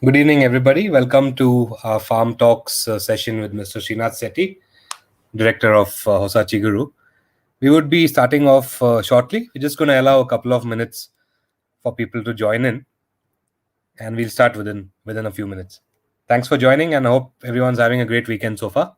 Good evening, everybody. Welcome to our Farm Talks session with Mr. Srinath Setty, Director of Hosachi Guru. We would be starting off shortly. We're just going to allow a couple of minutes for people to join in, and we'll start within a few minutes. Thanks for joining, and I hope everyone's having a great weekend so far.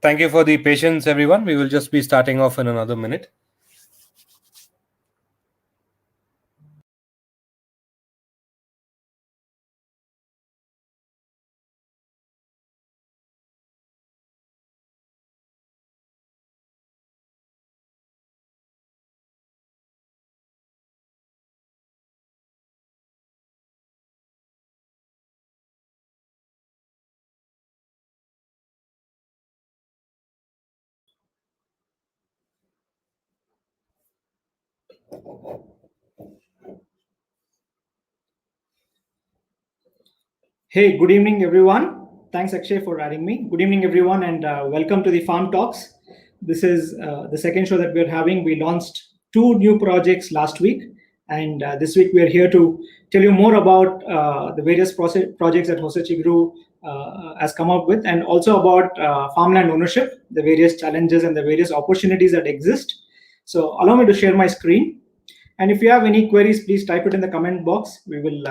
Thank you for the patience, everyone. We will just be starting off in another minute. Hey, good evening, everyone. Thanks, Akshay, for adding me. Good evening, everyone, and welcome to the Farm Talks. This is the second show that we're having. We launched two new projects last week, and this week we are here to tell you more about the various projects that Hosachi Guru has come up with, and also about farmland ownership, the various challenges and the various opportunities that exist. So, allow me to share my screen. And if you have any queries, please type it in the comment box. We will,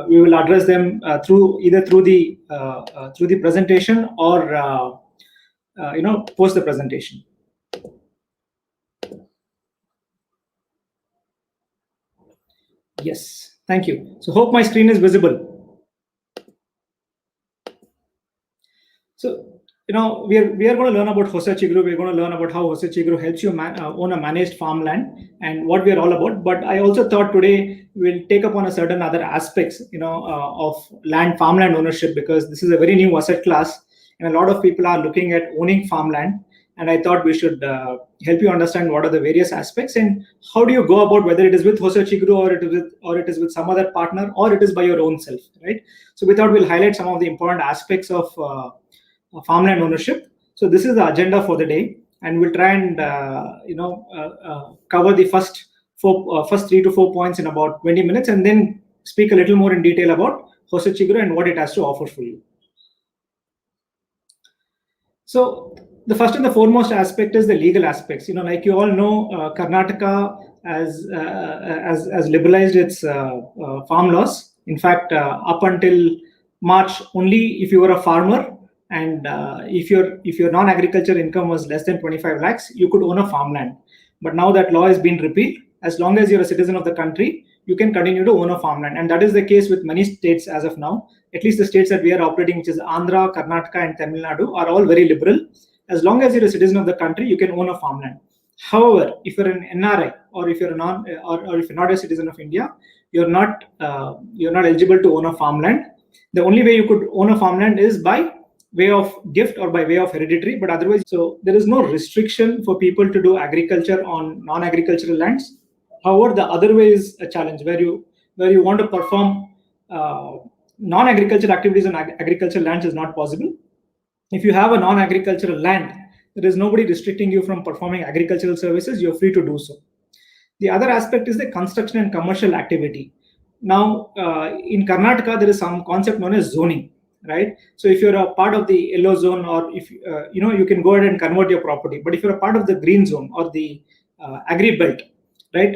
we will address them through the presentation or post the presentation. Yes, thank you. So hope my screen is visible. So we are going to learn about Hosachi Guru. We're going to learn about how Hosachi Guru helps you own a managed farmland and what we are all about. But I also thought today we'll take up on a certain other aspects, of farmland ownership, because this is a very new asset class, and a lot of people are looking at owning farmland. And I thought we should help you understand what are the various aspects and how do you go about, whether it is with Hosachi Guru or it is with some other partner or it is by your own self, right? So we thought we'll highlight some of the important aspects of farmland ownership. So this is the agenda for the day, and we'll try and cover the first 3 to 4 points in about 20 minutes, and then speak a little more in detail about Hosachi Guru and what it has to offer for you. So the first and the foremost aspect is the legal aspects. Like you all know, Karnataka has liberalized its farm laws. In fact, up until March, only if you were a farmer and if your non-agriculture income was less than 25 lakhs, you could own a farmland. But now that law has been repealed. As long as you're a citizen of the country, you can continue to own a farmland, and that is the case with many states as of now. At least the states that we are operating, which is Andhra, Karnataka, and Tamil Nadu, are all very liberal. As long as you're a citizen of the country, you can own a farmland. However, if you're an NRI or if you're if you're not a citizen of India, you're not eligible to own a farmland. The only way you could own a farmland is by way of gift or by way of hereditary, but otherwise, so there is no restriction for people to do agriculture on non-agricultural lands. However, the other way is a challenge where you want to perform non-agricultural activities on agricultural lands is not possible. If you have a non-agricultural land, there is nobody restricting you from performing agricultural services. You're free to do so. The other aspect is the construction and commercial activity. Now, in Karnataka, there is some concept known as zoning, right? So if you're a part of the yellow zone, or if you can go ahead and convert your property. But if you're a part of the green zone or the agri belt, right,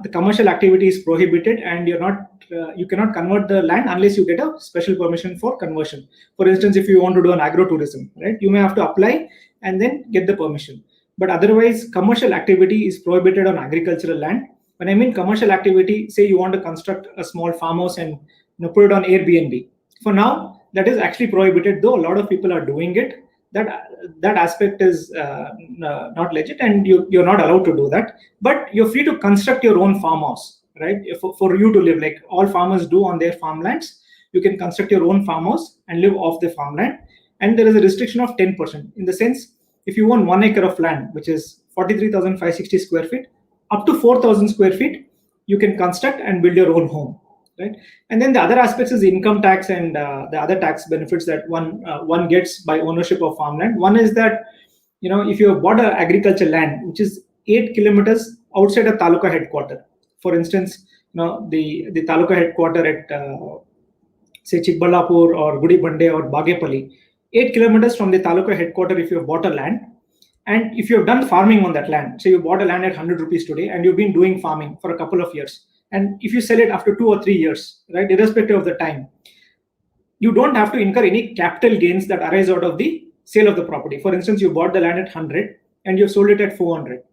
the commercial activity is prohibited, and you cannot convert the land unless you get a special permission for conversion. For instance, if you want to do an agro-tourism, right, you may have to apply and then get the permission. But otherwise, commercial activity is prohibited on agricultural land. When I mean commercial activity, say you want to construct a small farmhouse and put it on Airbnb. For now, that is actually prohibited, though a lot of people are doing it. That aspect is not legit, and you're not allowed to do that. But you're free to construct your own farmhouse, right? For you to live, like all farmers do on their farmlands, you can construct your own farmhouse and live off the farmland. And there is a restriction of 10%. In the sense, if you own 1 acre of land, which is 43,560 square feet, up to 4,000 square feet, you can construct and build your own home, right? And then the other aspects is income tax and the other tax benefits that one gets by ownership of farmland. One is that, if you have bought an agriculture land which is 8 kilometers outside a taluka headquarter, for instance, the taluka headquarter at say Chikballapur or Gudibande or Bagepalli, 8 kilometers from the taluka headquarter, if you have bought a land, and if you have done farming on that land, say you bought a land at 100 rupees today and you've been doing farming for a couple of years, and if you sell it after 2 or 3 years, right, irrespective of the time, you don't have to incur any capital gains that arise out of the sale of the property. For instance, you bought the land at 100 and you've sold it at 400,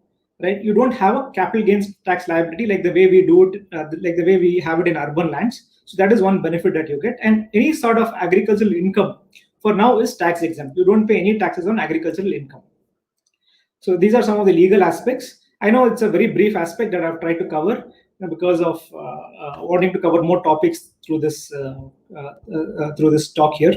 right? You don't have a capital gains tax liability like the way we do it, like the way we have it in urban lands. So that is one benefit that you get. And any sort of agricultural income for now is tax exempt. You don't pay any taxes on agricultural income. So these are some of the legal aspects. I know it's a very brief aspect that I've tried to cover because of wanting to cover more topics through this talk here.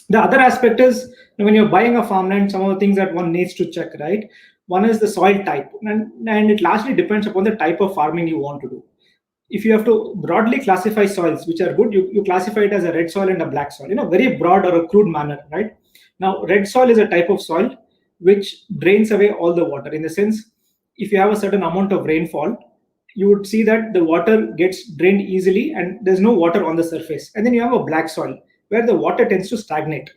The other aspect is when you're buying a farmland, some of the things that one needs to check, right? One is the soil type, and it largely depends upon the type of farming you want to do. If you have to broadly classify soils which are good, you classify it as a red soil and a black soil, very broad or a crude manner, right? Now, red soil is a type of soil which drains away all the water. In the sense, if you have a certain amount of rainfall, you would see that the water gets drained easily and there's no water on the surface. And then you have a black soil where the water tends to stagnate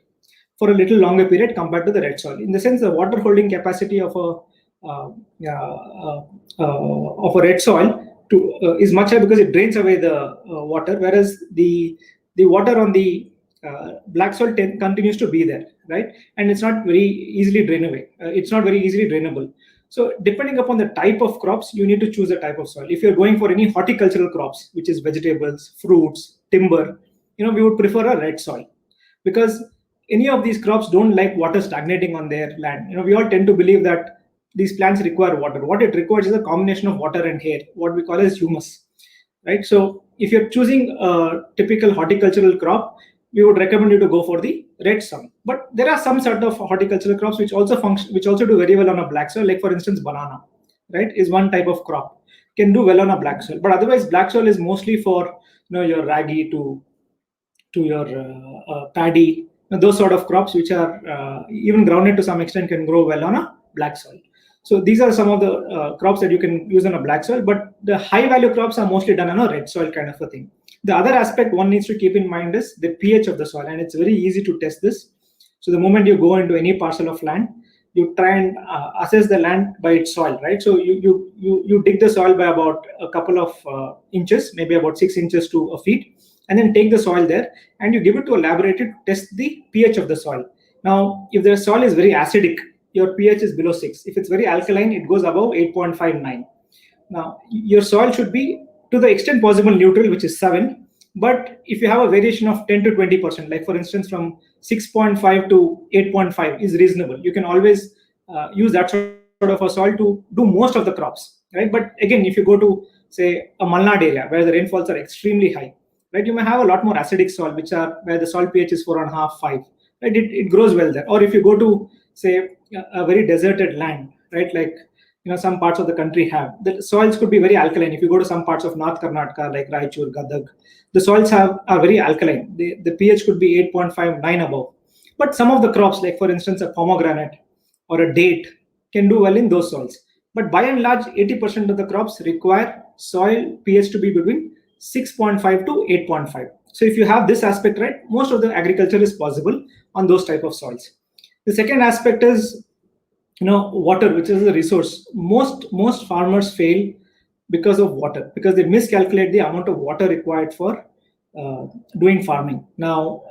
for a little longer period compared to the red soil. In the sense, the water holding capacity of a red soil is much higher because it drains away the water, whereas the water on the black soil continues to be there, right? And it's not very easily drainable. So depending upon the type of crops, you need to choose a type of soil. If you're going for any horticultural crops, which is vegetables, fruits, timber, we would prefer a red soil, because any of these crops don't like water stagnating on their land. We all tend to believe that these plants require water. What it requires is a combination of water and air, what we call as humus, right? So if you're choosing a typical horticultural crop, we would recommend you to go for the red soil. But there are some sort of horticultural crops which also do very well on a black soil. Like for instance, banana, right, is one type of crop, can do well on a black soil. But otherwise, black soil is mostly for your ragi to your paddy, those sort of crops which are even groundnut to some extent can grow well on a black soil. So these are some of the crops that you can use on a black soil, but the high value crops are mostly done on a red soil kind of a thing. The other aspect one needs to keep in mind is the pH of the soil, and it's very easy to test this. So the moment you go into any parcel of land, you try and assess the land by its soil, right? So you dig the soil by about a couple of inches, maybe about 6 inches to a feet, and then take the soil there and you give it to a laboratory to test the pH of the soil. Now, if the soil is very acidic, your pH is below 6. If it's very alkaline, it goes above 8.59. Now, your soil should be, to the extent possible, neutral, which is 7. But if you have a variation of 10 to 20%, like for instance, from 6.5 to 8.5 is reasonable. You can always use that sort of a soil to do most of the crops, right? But again, if you go to, say, a Malnad area where the rainfalls are extremely high, right, you may have a lot more acidic soil, where the soil pH is 4.5, 5. Right? It grows well there. Or if you go to, say, a very deserted land, right, like some parts of the country have, the soils could be very alkaline. If you go to some parts of North Karnataka, like Raichur, Gadag, the soils are very alkaline. The pH could be 8.59 above. But some of the crops, like for instance, a pomegranate or a date, can do well in those soils. But by and large, 80% of the crops require soil pH to be between 6.5 to 8.5. So if you have this aspect right, most of the agriculture is possible on those type of soils. The second aspect is water, which is a resource. Most farmers fail because of water, because they miscalculate the amount of water required for doing farming. Now,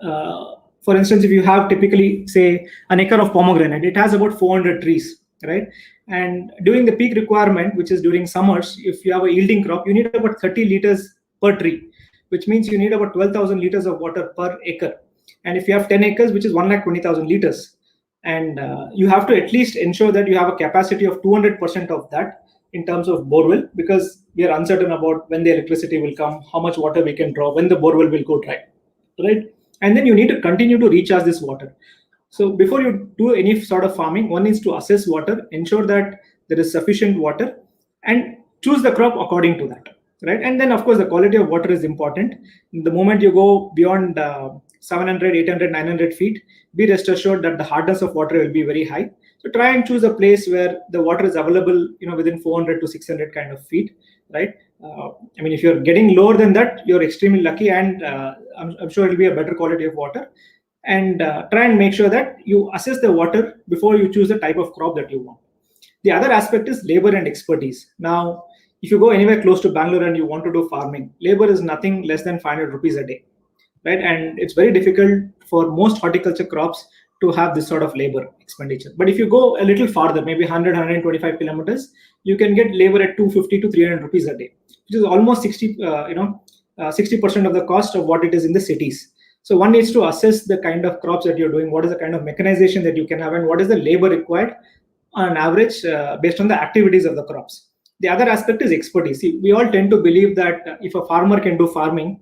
for instance, if you have typically say an acre of pomegranate, it has about 400 trees, right? And during the peak requirement, which is during summers, if you have a yielding crop, you need about 30 liters per tree, which means you need about 12,000 liters of water per acre. And if you have 10 acres, which is 1,20,000 liters, and you have to at least ensure that you have a capacity of 200% of that in terms of borewell, because we are uncertain about when the electricity will come, how much water we can draw, when the borewell will go dry, right? And then you need to continue to recharge this water. So before you do any sort of farming, one needs to assess water, ensure that there is sufficient water, and choose the crop according to that, right? And then of course the quality of water is important. The moment you go beyond 700, 800, 900 feet, be rest assured that the hardness of water will be very high. So try and choose a place where the water is available, within 400 to 600 kind of feet, right? If you're getting lower than that, you're extremely lucky, and I'm sure it'll be a better quality of water. And try and make sure that you assess the water before you choose the type of crop that you want. The other aspect is labor and expertise. Now, if you go anywhere close to Bangalore and you want to do farming, labor is nothing less than 500 rupees a day, right? And it's very difficult for most horticulture crops to have this sort of labor expenditure. But if you go a little farther, maybe 100, 125 kilometers, you can get labor at 250 to 300 rupees a day, which is almost 60% of the cost of what it is in the cities. So one needs to assess the kind of crops that you're doing, what is the kind of mechanization that you can have, and what is the labor required on average based on the activities of the crops. The other aspect is expertise. See, we all tend to believe that if a farmer can do farming,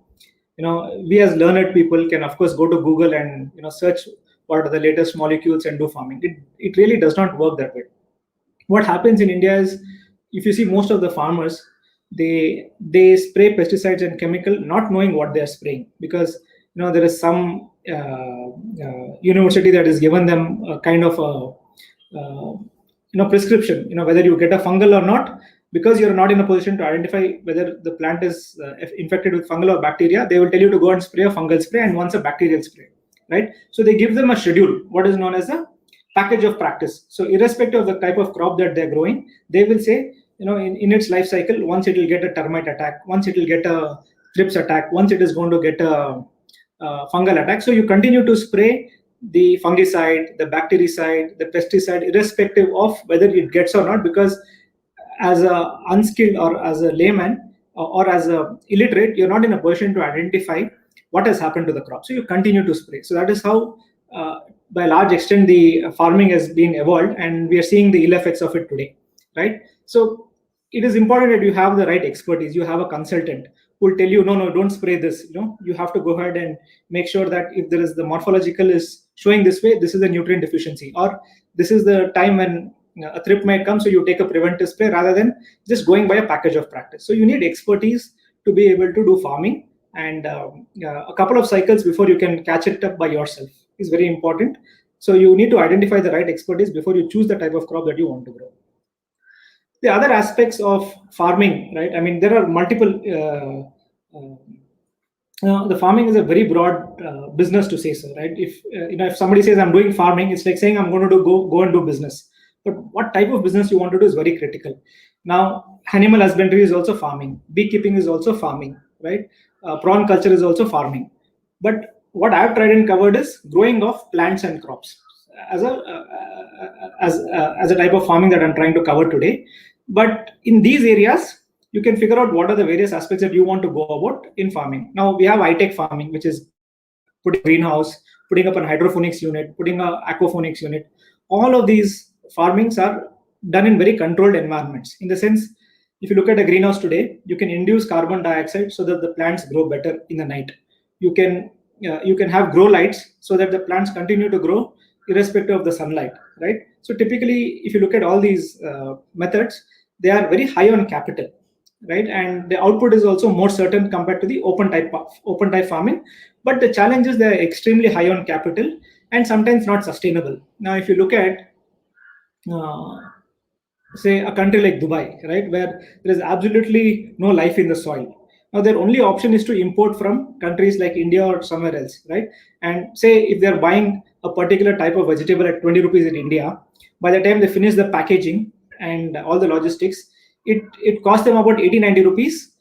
we as learned people can of course go to Google and search what are the latest molecules and do farming. It really does not work that way. What happens in India is, if you see most of the farmers, they spray pesticides and chemical not knowing what they are spraying, because there is some university that has given them a kind of a prescription, whether you get a fungal or not. Because you're not in a position to identify whether the plant is infected with fungal or bacteria, they will tell you to go and spray a fungal spray and once a bacterial spray, right? So they give them a schedule, what is known as a package of practice. So irrespective of the type of crop that they're growing, they will say, in its life cycle, once it will get a termite attack, once it will get a thrips attack, once it is going to get a fungal attack. So you continue to spray the fungicide, the bactericide, the pesticide, irrespective of whether it gets or not, because as a unskilled or as a layman or as a illiterate, you're not in a position to identify what has happened to the crop. So you continue to spray. So that is how, by a large extent, the farming has been evolved, and we are seeing the ill effects of it today, right? So it is important that you have the right expertise. You have a consultant who will tell you, no, don't spray this. You have to go ahead and make sure that if there is the morphological is showing this way, this is a nutrient deficiency, or this is the time when a thrip might come, so you take a preventive spray rather than just going by a package of practice. So you need expertise to be able to do farming, and a couple of cycles before you can catch it up by yourself is very important. So you need to identify the right expertise before you choose the type of crop that you want to grow. The other aspects of farming, right? There are multiple. The farming is a very broad business, to say so, right? If somebody says I'm doing farming, it's like saying I'm going to go and do business. But what type of business you want to do is very critical. Now, animal husbandry is also farming. Beekeeping is also farming, right? Prawn culture is also farming. But what I've tried and covered is growing of plants and crops as a type of farming that I'm trying to cover today. But in these areas, you can figure out what are the various aspects that you want to go about in farming. Now, we have high-tech farming, which is putting a greenhouse, putting up an hydroponics unit, putting an aquaponics unit. All of these farmings are done in very controlled environments. In the sense, if you look at a greenhouse today, you can induce carbon dioxide so that the plants grow better in the night. You can have grow lights so that the plants continue to grow irrespective of the sunlight, right? So typically, if you look at all these methods, they are very high on capital, right? And the output is also more certain compared to the open type farming. But the challenge is they're extremely high on capital and sometimes not sustainable. Now, if you look at say a country like Dubai, right, where there is absolutely no life in the soil, Now their only option is to import from countries like India or somewhere else, right? And say if they're buying a particular type of vegetable at 20 rupees in India, by the time they finish the packaging and all the logistics, it costs them about 80-90 rupees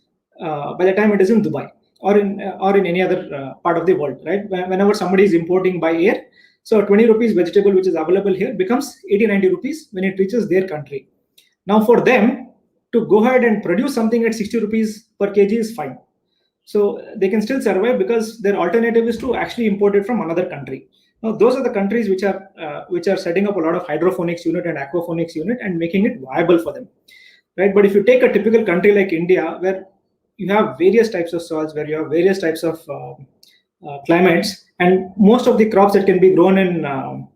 by the time it is in Dubai or in any other part of the world, right? Whenever somebody is importing by air, so a 20 rupees vegetable which is available here becomes 80-90 rupees when it reaches their country. Now for them to go ahead and produce something at 60 rupees per kg is fine. So they can still survive because their alternative is to actually import it from another country. Now those are the countries which are setting up a lot of hydroponics unit and aquaponics unit and making it viable for them, right? But if you take a typical country like India, where you have various types of soils, where you have various types of climates, and most of the crops that can be grown in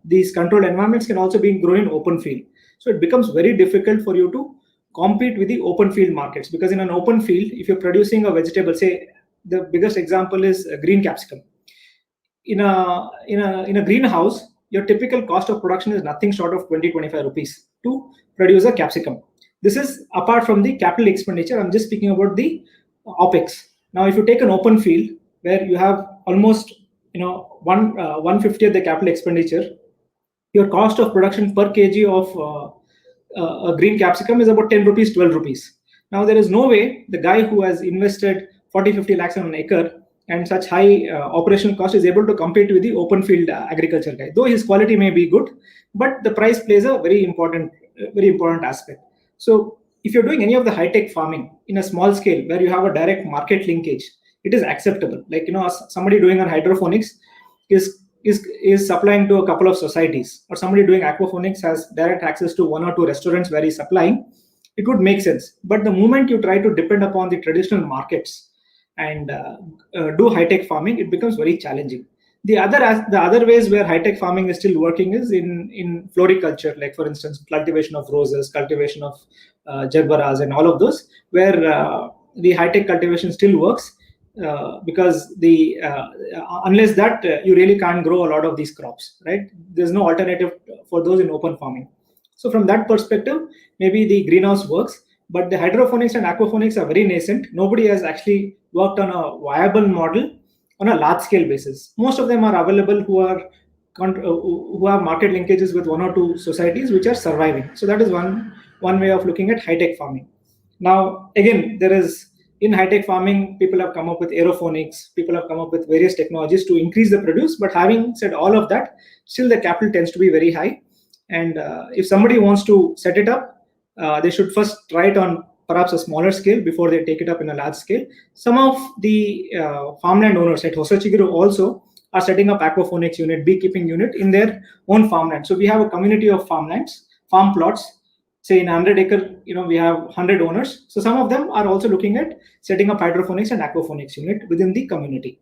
these controlled environments can also be grown in open field. So it becomes very difficult for you to compete with the open field markets, because in an open field, if you're producing a vegetable, say the biggest example is green capsicum. In a greenhouse, your typical cost of production is nothing short of 20-25 rupees to produce a capsicum. This is apart from the capital expenditure. I'm just speaking about the OPEX. Now, if you take an open field where you have almost 150 of the capital expenditure, your cost of production per kg of a green capsicum is about 10 rupees, 12 rupees. Now, there is no way the guy who has invested 40-50 lakhs on an acre and such high operational cost is able to compete with the open field agriculture guy. Though his quality may be good, but the price plays a very important aspect. So if you're doing any of the high-tech farming in a small scale where you have a direct market linkage, it is acceptable. Like, somebody doing on hydroponics is supplying to a couple of societies, or somebody doing aquaponics has direct access to one or two restaurants where he's supplying, it would make sense. But the moment you try to depend upon the traditional markets and do high-tech farming, it becomes very challenging. The other ways where high-tech farming is still working is in floriculture, like for instance, cultivation of roses, cultivation of gerberas, and all of those, where the high-tech cultivation still works because unless that you really can't grow a lot of these crops, right? There's no alternative for those in open farming. So from that perspective, maybe the greenhouse works, but the hydroponics and aquaponics are very nascent. Nobody has actually worked on a viable model on a large scale basis. Most of them are available who have market linkages with one or two societies which are surviving. So that is one way of looking at high-tech farming. Now, again, in high-tech farming, people have come up with aeroponics, people have come up with various technologies to increase the produce. But having said all of that, still the capital tends to be very high. And if somebody wants to set it up, they should first try it on perhaps a smaller scale before they take it up in a large scale. Some of the farmland owners at Hosachiguru also are setting up aquaponics unit, beekeeping unit in their own farmland. So we have a community of farmlands, farm plots. Say in 100 acre, we have 100 owners. So some of them are also looking at setting up hydroponics and aquaponics unit within the community.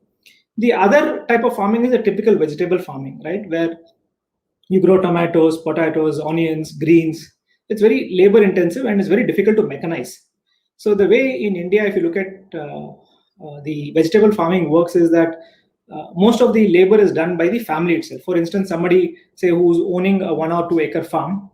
The other type of farming is a typical vegetable farming, right? Where you grow tomatoes, potatoes, onions, greens. It's very labor intensive and it's very difficult to mechanize. So the way in India, if you look at the vegetable farming works, is that most of the labor is done by the family itself. For instance, somebody, say, who's owning a 1 or 2 acre farm,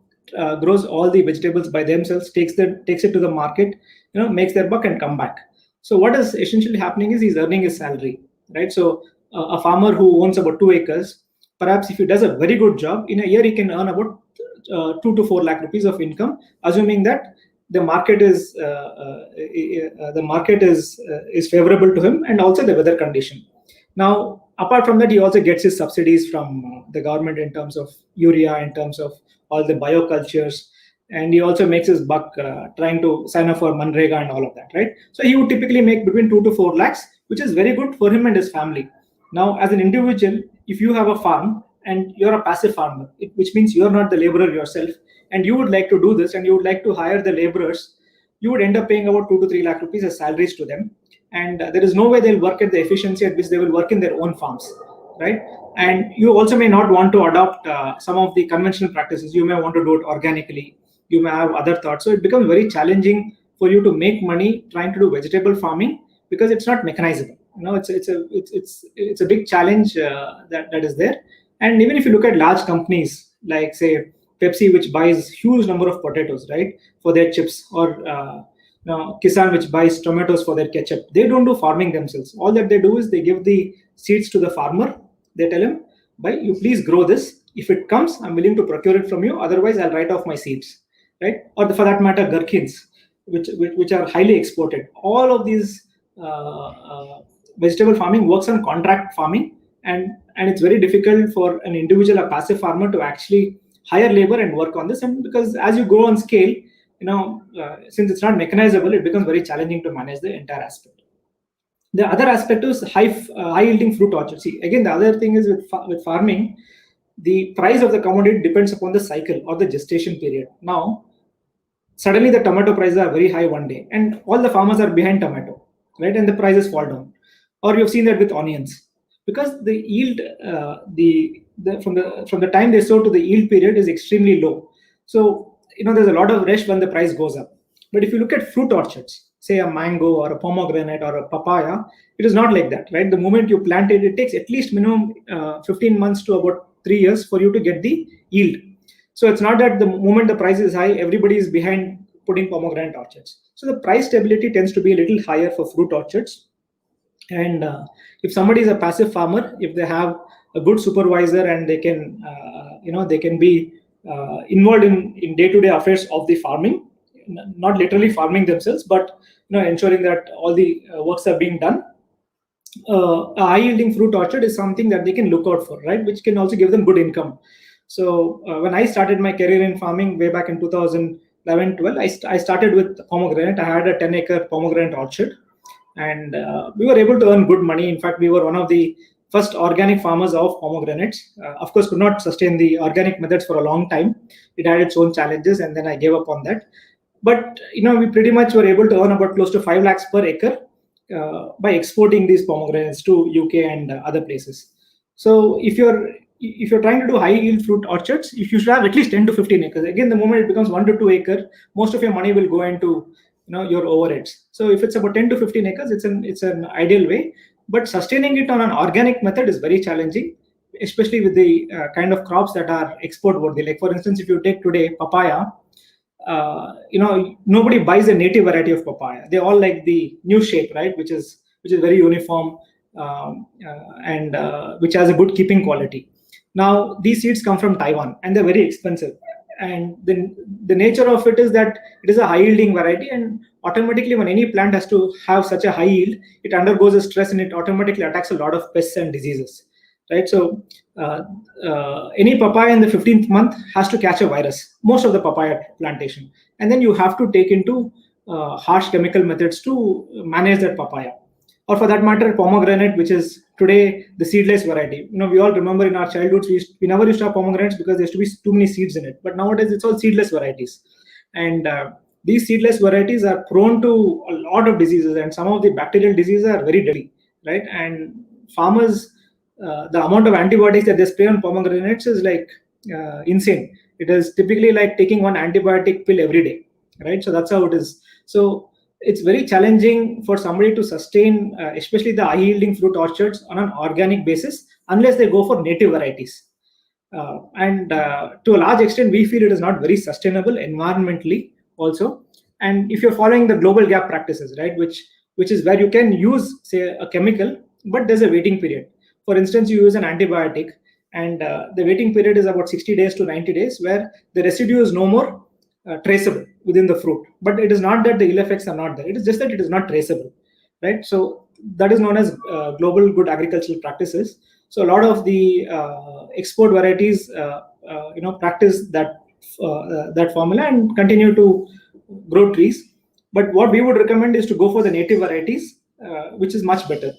grows all the vegetables by themselves, takes it to the market, makes their buck and come back. So what is essentially happening is he's earning his salary, right? So a farmer who owns about 2 acres, perhaps if he does a very good job, in a year he can earn about 2 to 4 lakh rupees of income, assuming that the market is favorable to him, and also the weather condition. Now, apart from that, he also gets his subsidies from the government in terms of urea, in terms of all the biocultures, and he also makes his buck trying to sign up for Manrega and all of that, right? So he would typically make between 2 to 4 lakhs, which is very good for him and his family. Now, as an individual, if you have a farm and you're a passive farmer, which means you're not the laborer yourself, and you would like to do this and you would like to hire the laborers, you would end up paying about 2 to 3 lakh rupees as salaries to them. And there is no way they'll work at the efficiency at which they will work in their own farms, right? And you also may not want to adopt some of the conventional practices. You may want to do it organically. You may have other thoughts. So it becomes very challenging for you to make money trying to do vegetable farming because it's not mechanizable. It's a big challenge that is there. And even if you look at large companies like, say, Pepsi, which buys huge number of potatoes, right, for their chips, or Kisan which buys tomatoes for their ketchup. They don't do farming themselves. All that they do is they give the seeds to the farmer. They tell him, you please grow this. If it comes, I'm willing to procure it from you. Otherwise, I'll write off my seeds, right? Or for that matter, gherkins, which are highly exported. All of these vegetable farming works on contract farming, and it's very difficult for an individual or passive farmer to actually hire labor and work on this. And because as you go on scale, since it's not mechanizable, it becomes very challenging to manage the entire aspect. The other aspect is high yielding fruit orchards. See, again, the other thing is with farming, the price of the commodity depends upon the cycle or the gestation period. Now, suddenly the tomato prices are very high one day, and all the farmers are behind tomato, right? And the prices fall down. Or you've seen that with onions, because the yield, from the time they sow to the yield period is extremely low. So there's a lot of rush when the price goes up. But if you look at fruit orchards, say a mango or a pomegranate or a papaya, it is not like that, right? The moment you plant it, it takes at least minimum 15 months to about 3 years for you to get the yield. So it's not that the moment the price is high, everybody is behind putting pomegranate orchards. So the price stability tends to be a little higher for fruit orchards. And if somebody is a passive farmer, if they have a good supervisor and they can, they can be involved in day-to-day affairs of the farming, not literally farming themselves, but ensuring that all the works are being done. A high-yielding fruit orchard is something that they can look out for, right? Which can also give them good income. So when I started my career in farming way back in 2011-12, I started with pomegranate. I had a 10-acre pomegranate orchard, and we were able to earn good money. In fact, we were one of the first organic farmers of pomegranates. Of course, could not sustain the organic methods for a long time. It had its own challenges, and then I gave up on that. But we pretty much were able to earn about close to 5 lakhs per acre by exporting these pomegranates to UK and other places. So if you're trying to do high yield fruit orchards, you should have at least 10 to 15 acres. Again, the moment it becomes 1 to 2 acre, most of your money will go into your overheads. So if it's about 10 to 15 acres, it's an ideal way. But sustaining it on an organic method is very challenging, especially with the kind of crops that are export worthy. Like for instance, if you take today papaya, nobody buys a native variety of papaya. They all like the new shape, right, which is very uniform and which has a good keeping quality. Now these seeds come from Taiwan and they're very expensive. And the nature of it is that it is a high yielding variety, and automatically when any plant has to have such a high yield, it undergoes a stress and it automatically attacks a lot of pests and diseases, right? So any papaya in the 15th month has to catch a virus, most of the papaya plantation, and then you have to take into harsh chemical methods to manage that papaya. Or for that matter, pomegranate, which is today the seedless variety. We all remember in our childhoods, we never used to have pomegranates because there used to be too many seeds in it. But nowadays, it's all seedless varieties. And these seedless varieties are prone to a lot of diseases, and some of the bacterial diseases are very deadly, right? And farmers, the amount of antibiotics that they spray on pomegranates is like insane. It is typically like taking one antibiotic pill every day, right? So that's how it is. So it's very challenging for somebody to sustain, especially the high-yielding fruit orchards on an organic basis, unless they go for native varieties. And to a large extent, we feel it is not very sustainable environmentally also. And if you're following the global gap practices, right, which is where you can use, say, a chemical, but there's a waiting period. For instance, you use an antibiotic, and the waiting period is about 60 days to 90 days, where the residue is no more traceable within the fruit. But it is not that the ill effects are not there. It is just that it is not traceable, right? So that is known as global good agricultural practices. So a lot of the export varieties, practice that formula and continue to grow trees. But what we would recommend is to go for the native varieties, which is much better.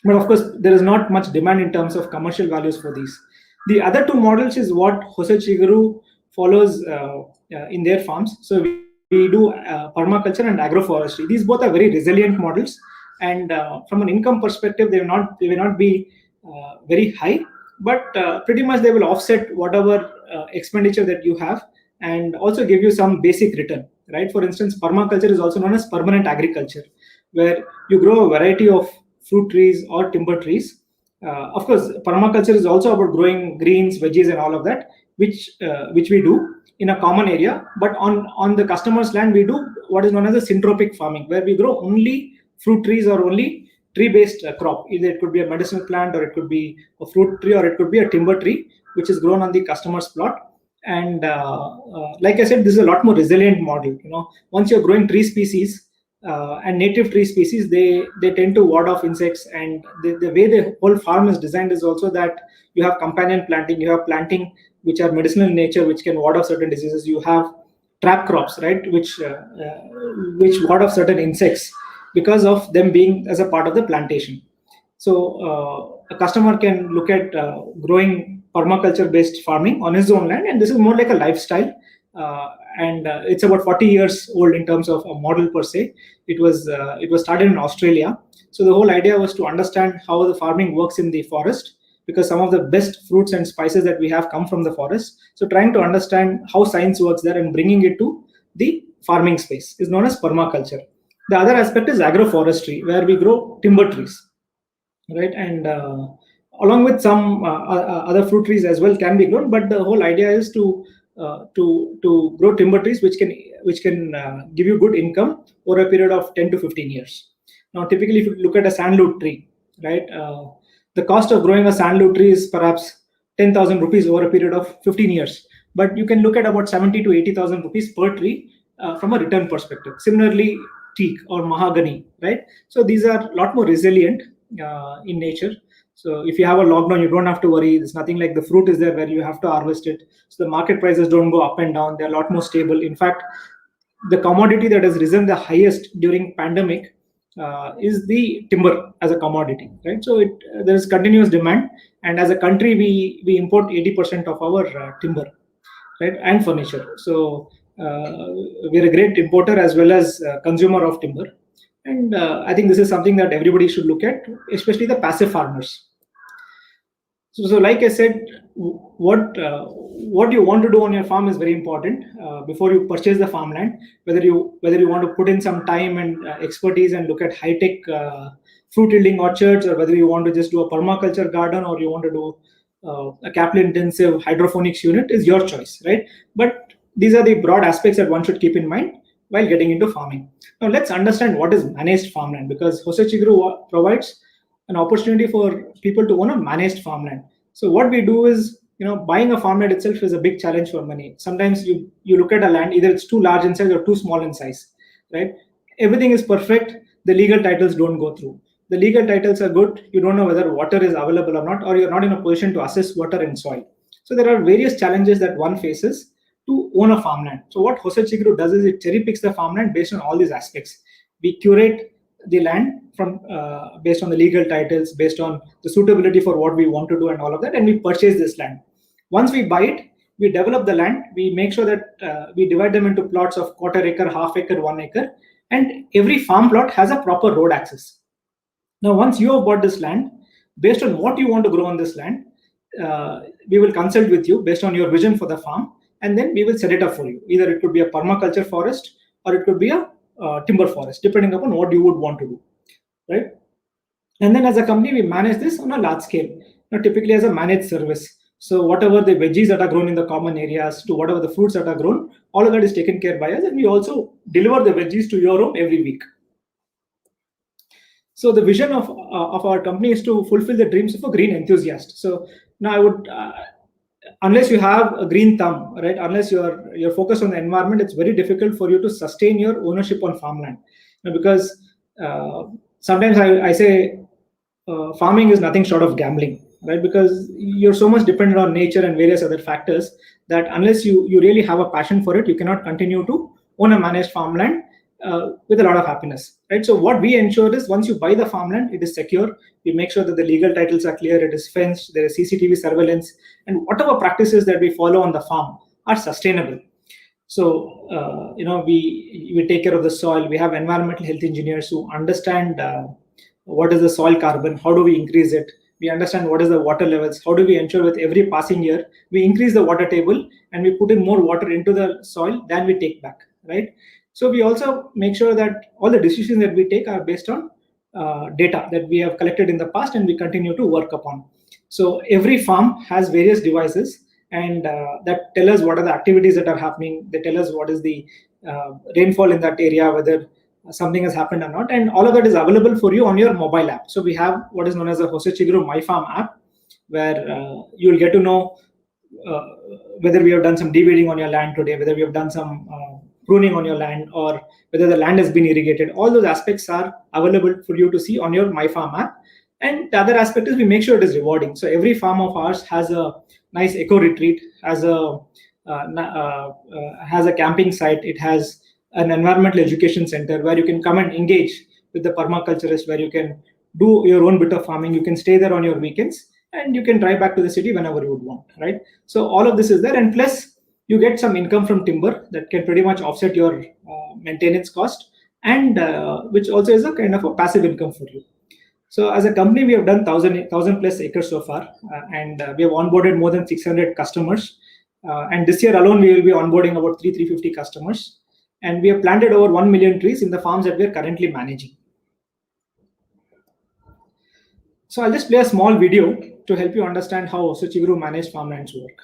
But of course, there is not much demand in terms of commercial values for these. The other two models is what Hosei Chiguru follows in their farms. So we do permaculture and agroforestry. These both are very resilient models, and from an income perspective, they will not be very high, but pretty much they will offset whatever expenditure that you have, and also give you some basic return, right? For instance, permaculture is also known as permanent agriculture, where you grow a variety of fruit trees or timber trees. Of course, permaculture is also about growing greens, veggies, and all of that. which we do in a common area, but on the customer's land we do what is known as a syntropic farming, where we grow only fruit trees or only tree-based crop. Either it could be a medicinal plant, or it could be a fruit tree, or it could be a timber tree, which is grown on the customer's plot. And like I said, this is a lot more resilient model. Once you're growing tree species and native tree species, they tend to ward off insects. And the way the whole farm is designed is also that you have companion planting, you have planting which are medicinal in nature, which can ward off certain diseases. You have trap crops, right, which ward off certain insects because of them being as a part of the plantation. So a customer can look at growing permaculture based farming on his own land, and this is more like a lifestyle. And it's about 40 years old in terms of a model per se. It was started in Australia. So the whole idea was to understand how the farming works in the forest, because some of the best fruits and spices that we have come from the forest. So trying to understand how science works there and bringing it to the farming space is known as permaculture. The other aspect is agroforestry, where we grow timber trees, right? And along with some other fruit trees as well can be grown, but the whole idea is to grow timber trees which can give you good income over a period of 10 to 15 years. Now, typically, if you look at a sandalwood tree, right, the cost of growing a sandalwood tree is perhaps 10,000 rupees over a period of 15 years. But you can look at about 70 to 80,000 rupees per tree from a return perspective. Similarly, teak or mahogany, right? So these are a lot more resilient in nature. So if you have a lockdown, you don't have to worry. There's nothing like the fruit is there where you have to harvest it. So the market prices don't go up and down. They're a lot more stable. In fact, the commodity that has risen the highest during pandemic is the timber as a commodity, right? So there is continuous demand, and as a country, we import 80% of our timber, right, and furniture. So we're a great importer as well as consumer of timber, and I think this is something that everybody should look at, especially the passive farmers. So like I said, what you want to do on your farm is very important before you purchase the farmland. Whether you want to put in some time and expertise and look at high-tech fruit yielding orchards, or whether you want to just do a permaculture garden, or you want to do a capital-intensive hydroponics unit, is your choice, right? But these are the broad aspects that one should keep in mind while getting into farming. Now let's understand what is managed farmland, because Hossachi Guru provides an opportunity for people to own a managed farmland. So what we do is, buying a farmland itself is a big challenge for many. Sometimes you look at a land, either it's too large in size or too small in size, right? Everything is perfect, the legal titles don't go through. The legal titles are good, you don't know whether water is available or not, or you're not in a position to assess water and soil. So there are various challenges that one faces to own a farmland. So what Hossachi Guru does is it cherry picks the farmland based on all these aspects. We curate the land from based on the legal titles, based on the suitability for what we want to do and all of that, and we purchase this land. Once we buy it, we develop the land, we make sure that we divide them into plots of quarter acre, half acre, 1 acre, and every farm plot has a proper road access. Now, once you have bought this land, based on what you want to grow on this land, we will consult with you based on your vision for the farm, and then we will set it up for you. Either it could be a permaculture forest, or it could be a timber forest, depending upon what you would want to do, right? And then as a company, we manage this on a large scale, typically as a managed service. So whatever the veggies that are grown in the common areas to whatever the fruits that are grown, all of that is taken care by us, and we also deliver the veggies to your home every week. So the vision of our company is to fulfill the dreams of a green enthusiast. So now I would, unless you have a green thumb, right, unless you're focused on the environment, it's very difficult for you to sustain your ownership on farmland. Because sometimes I say farming is nothing short of gambling, right? Because you're so much dependent on nature and various other factors that unless you really have a passion for it, you cannot continue to own a managed farmland with a lot of happiness, right? So what we ensure is once you buy the farmland, it is secure. We make sure that the legal titles are clear, it is fenced, there is CCTV surveillance, and whatever practices that we follow on the farm are sustainable. So we take care of the soil. We have environmental health engineers who understand what is the soil carbon, how do we increase it. We understand what is the water levels, how do we ensure with every passing year we increase the water table and we put in more water into the soil than we take back, right? So we also make sure that all the decisions that we take are based on data that we have collected in the past and we continue to work upon. So every farm has various devices and that tell us what are the activities that are happening. They tell us what is the rainfall in that area, whether something has happened or not, and all of that is available for you on your mobile app. So we have what is known as the Hosachiguru My Farm app, where you will get to know whether we have done some de-weeding on your land today, whether we have done some pruning on your land, or whether the land has been irrigated. All those aspects are available for you to see on your My Farm app. And the other aspect is we make sure it is rewarding. So every farm of ours has a nice eco retreat, has a camping site. It has an environmental education center where you can come and engage with the permaculturist, where you can do your own bit of farming. You can stay there on your weekends, and you can drive back to the city whenever you would want, right? So all of this is there, and plus you get some income from timber that can pretty much offset your maintenance cost, and which also is a kind of a passive income for you. So as a company, we have done 1,000 plus acres so far, and we have onboarded more than 600 customers. And this year alone, we will be onboarding about 350 customers. And we have planted over 1 million trees in the farms that we are currently managing. So I'll just play a small video to help you understand how Hosachiguru managed farmlands work.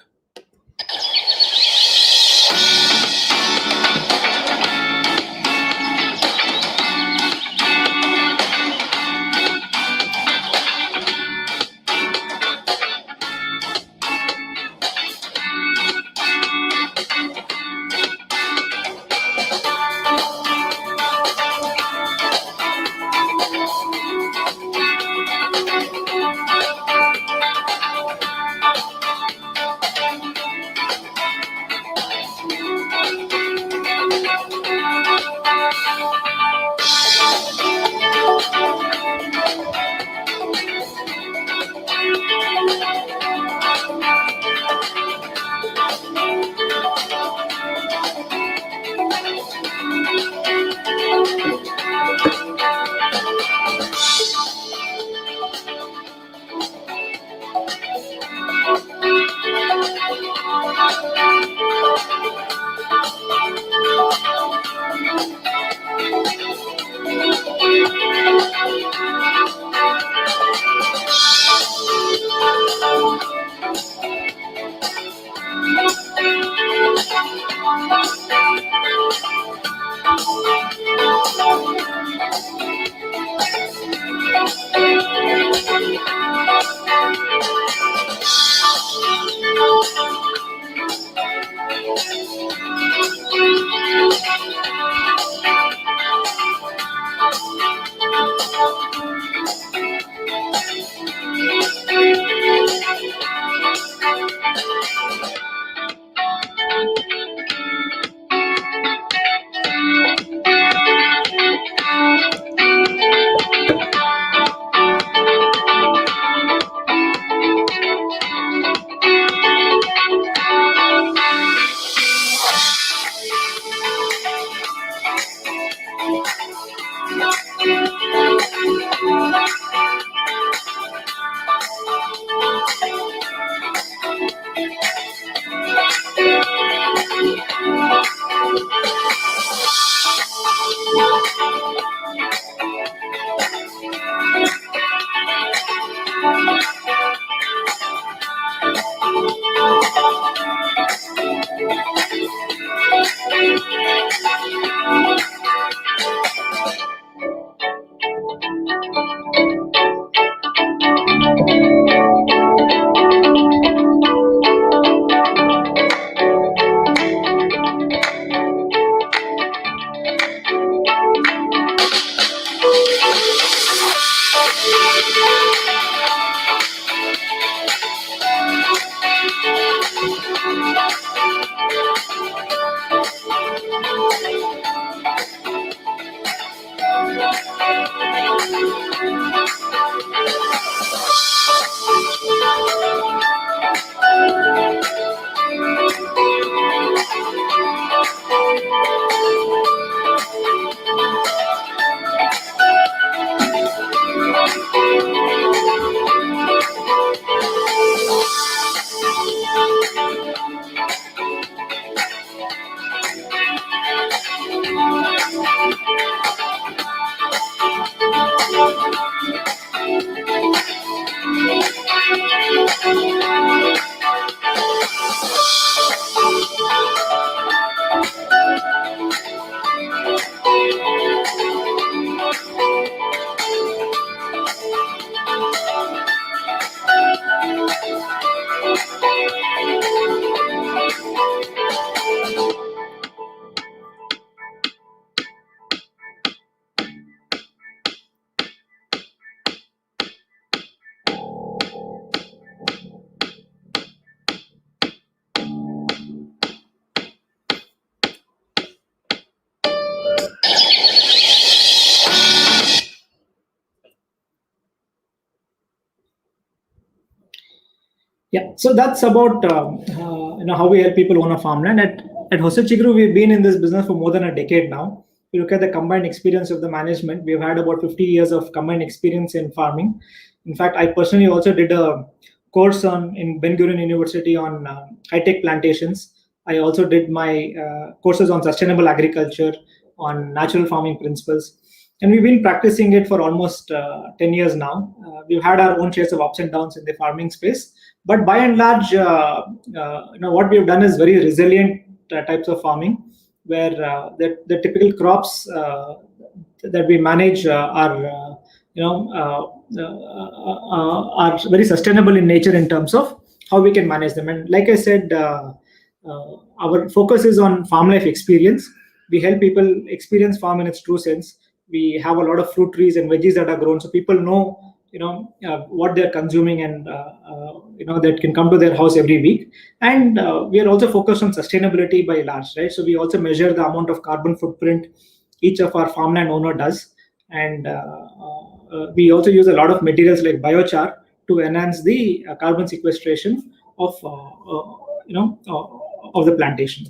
Yeah, so that's about how we help people own a farmland. At Hosachiguru, we've been in this business for more than a decade now. If you look at the combined experience of the management, we've had about 50 years of combined experience in farming. In fact, I personally also did a course in Ben Gurion University on high-tech plantations. I also did my courses on sustainable agriculture, on natural farming principles, and we've been practicing it for almost 10 years now. We've had our own shares of ups and downs in the farming space, but by and large, what we've done is very resilient types of farming, where the typical crops that we manage are very sustainable in nature in terms of how we can manage them. And like I said, our focus is on farm life experience. We help people experience farm in its true sense. We have a lot of fruit trees and veggies that are grown, so people know what they're consuming, and that can come to their house every week. And we are also focused on sustainability by large, right? So we also measure the amount of carbon footprint each of our farmland owner does, and we also use a lot of materials like biochar to enhance the carbon sequestration of the plantation.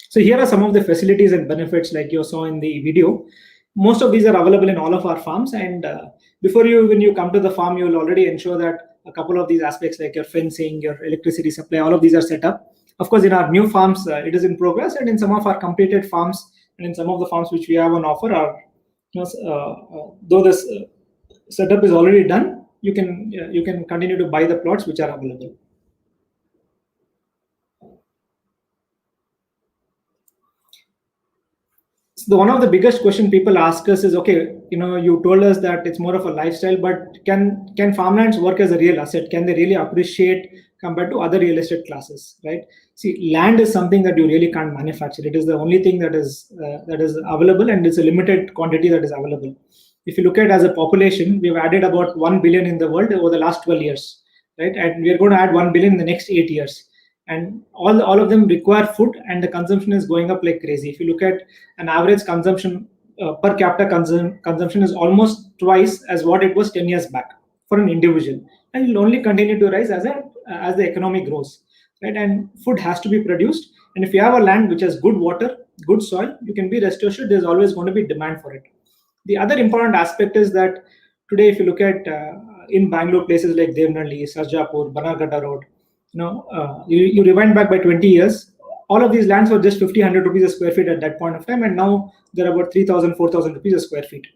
So here are some of the facilities and benefits like you saw in the video. Most of these are available in all of our farms, and when you come to the farm, you will already ensure that a couple of these aspects like your fencing, your electricity supply, all of these are set up. Of course, in our new farms, it is in progress, and in some of our completed farms and in some of the farms which we have on offer, though this setup is already done, you can continue to buy the plots which are available. So one of the biggest question people ask us is, okay, you told us that it's more of a lifestyle, but can farmlands work as a real asset? Can they really appreciate compared to other real estate classes, right? See, land is something that you really can't manufacture. It is the only thing that is available, and it's a limited quantity that is available. If you look at as a population, we've added about 1 billion in the world over the last 12 years, right? And we are going to add 1 billion in the next 8 years. And all of them require food, and the consumption is going up like crazy. If you look at an average consumption, per capita consumption is almost twice as what it was 10 years back for an individual, and it will only continue to rise as the economy grows, right? And food has to be produced, and if you have a land which has good water, good soil, you can be rest assured there's always going to be demand for it. The other important aspect is that today, if you look at in Bangalore, places like Devnalli, Sarjapur, Banarghatta Road, you rewind back by 20 years, all of these lands were just 50-100 rupees a square feet at that point of time, and now they're about 3,000-4,000 rupees a square feet,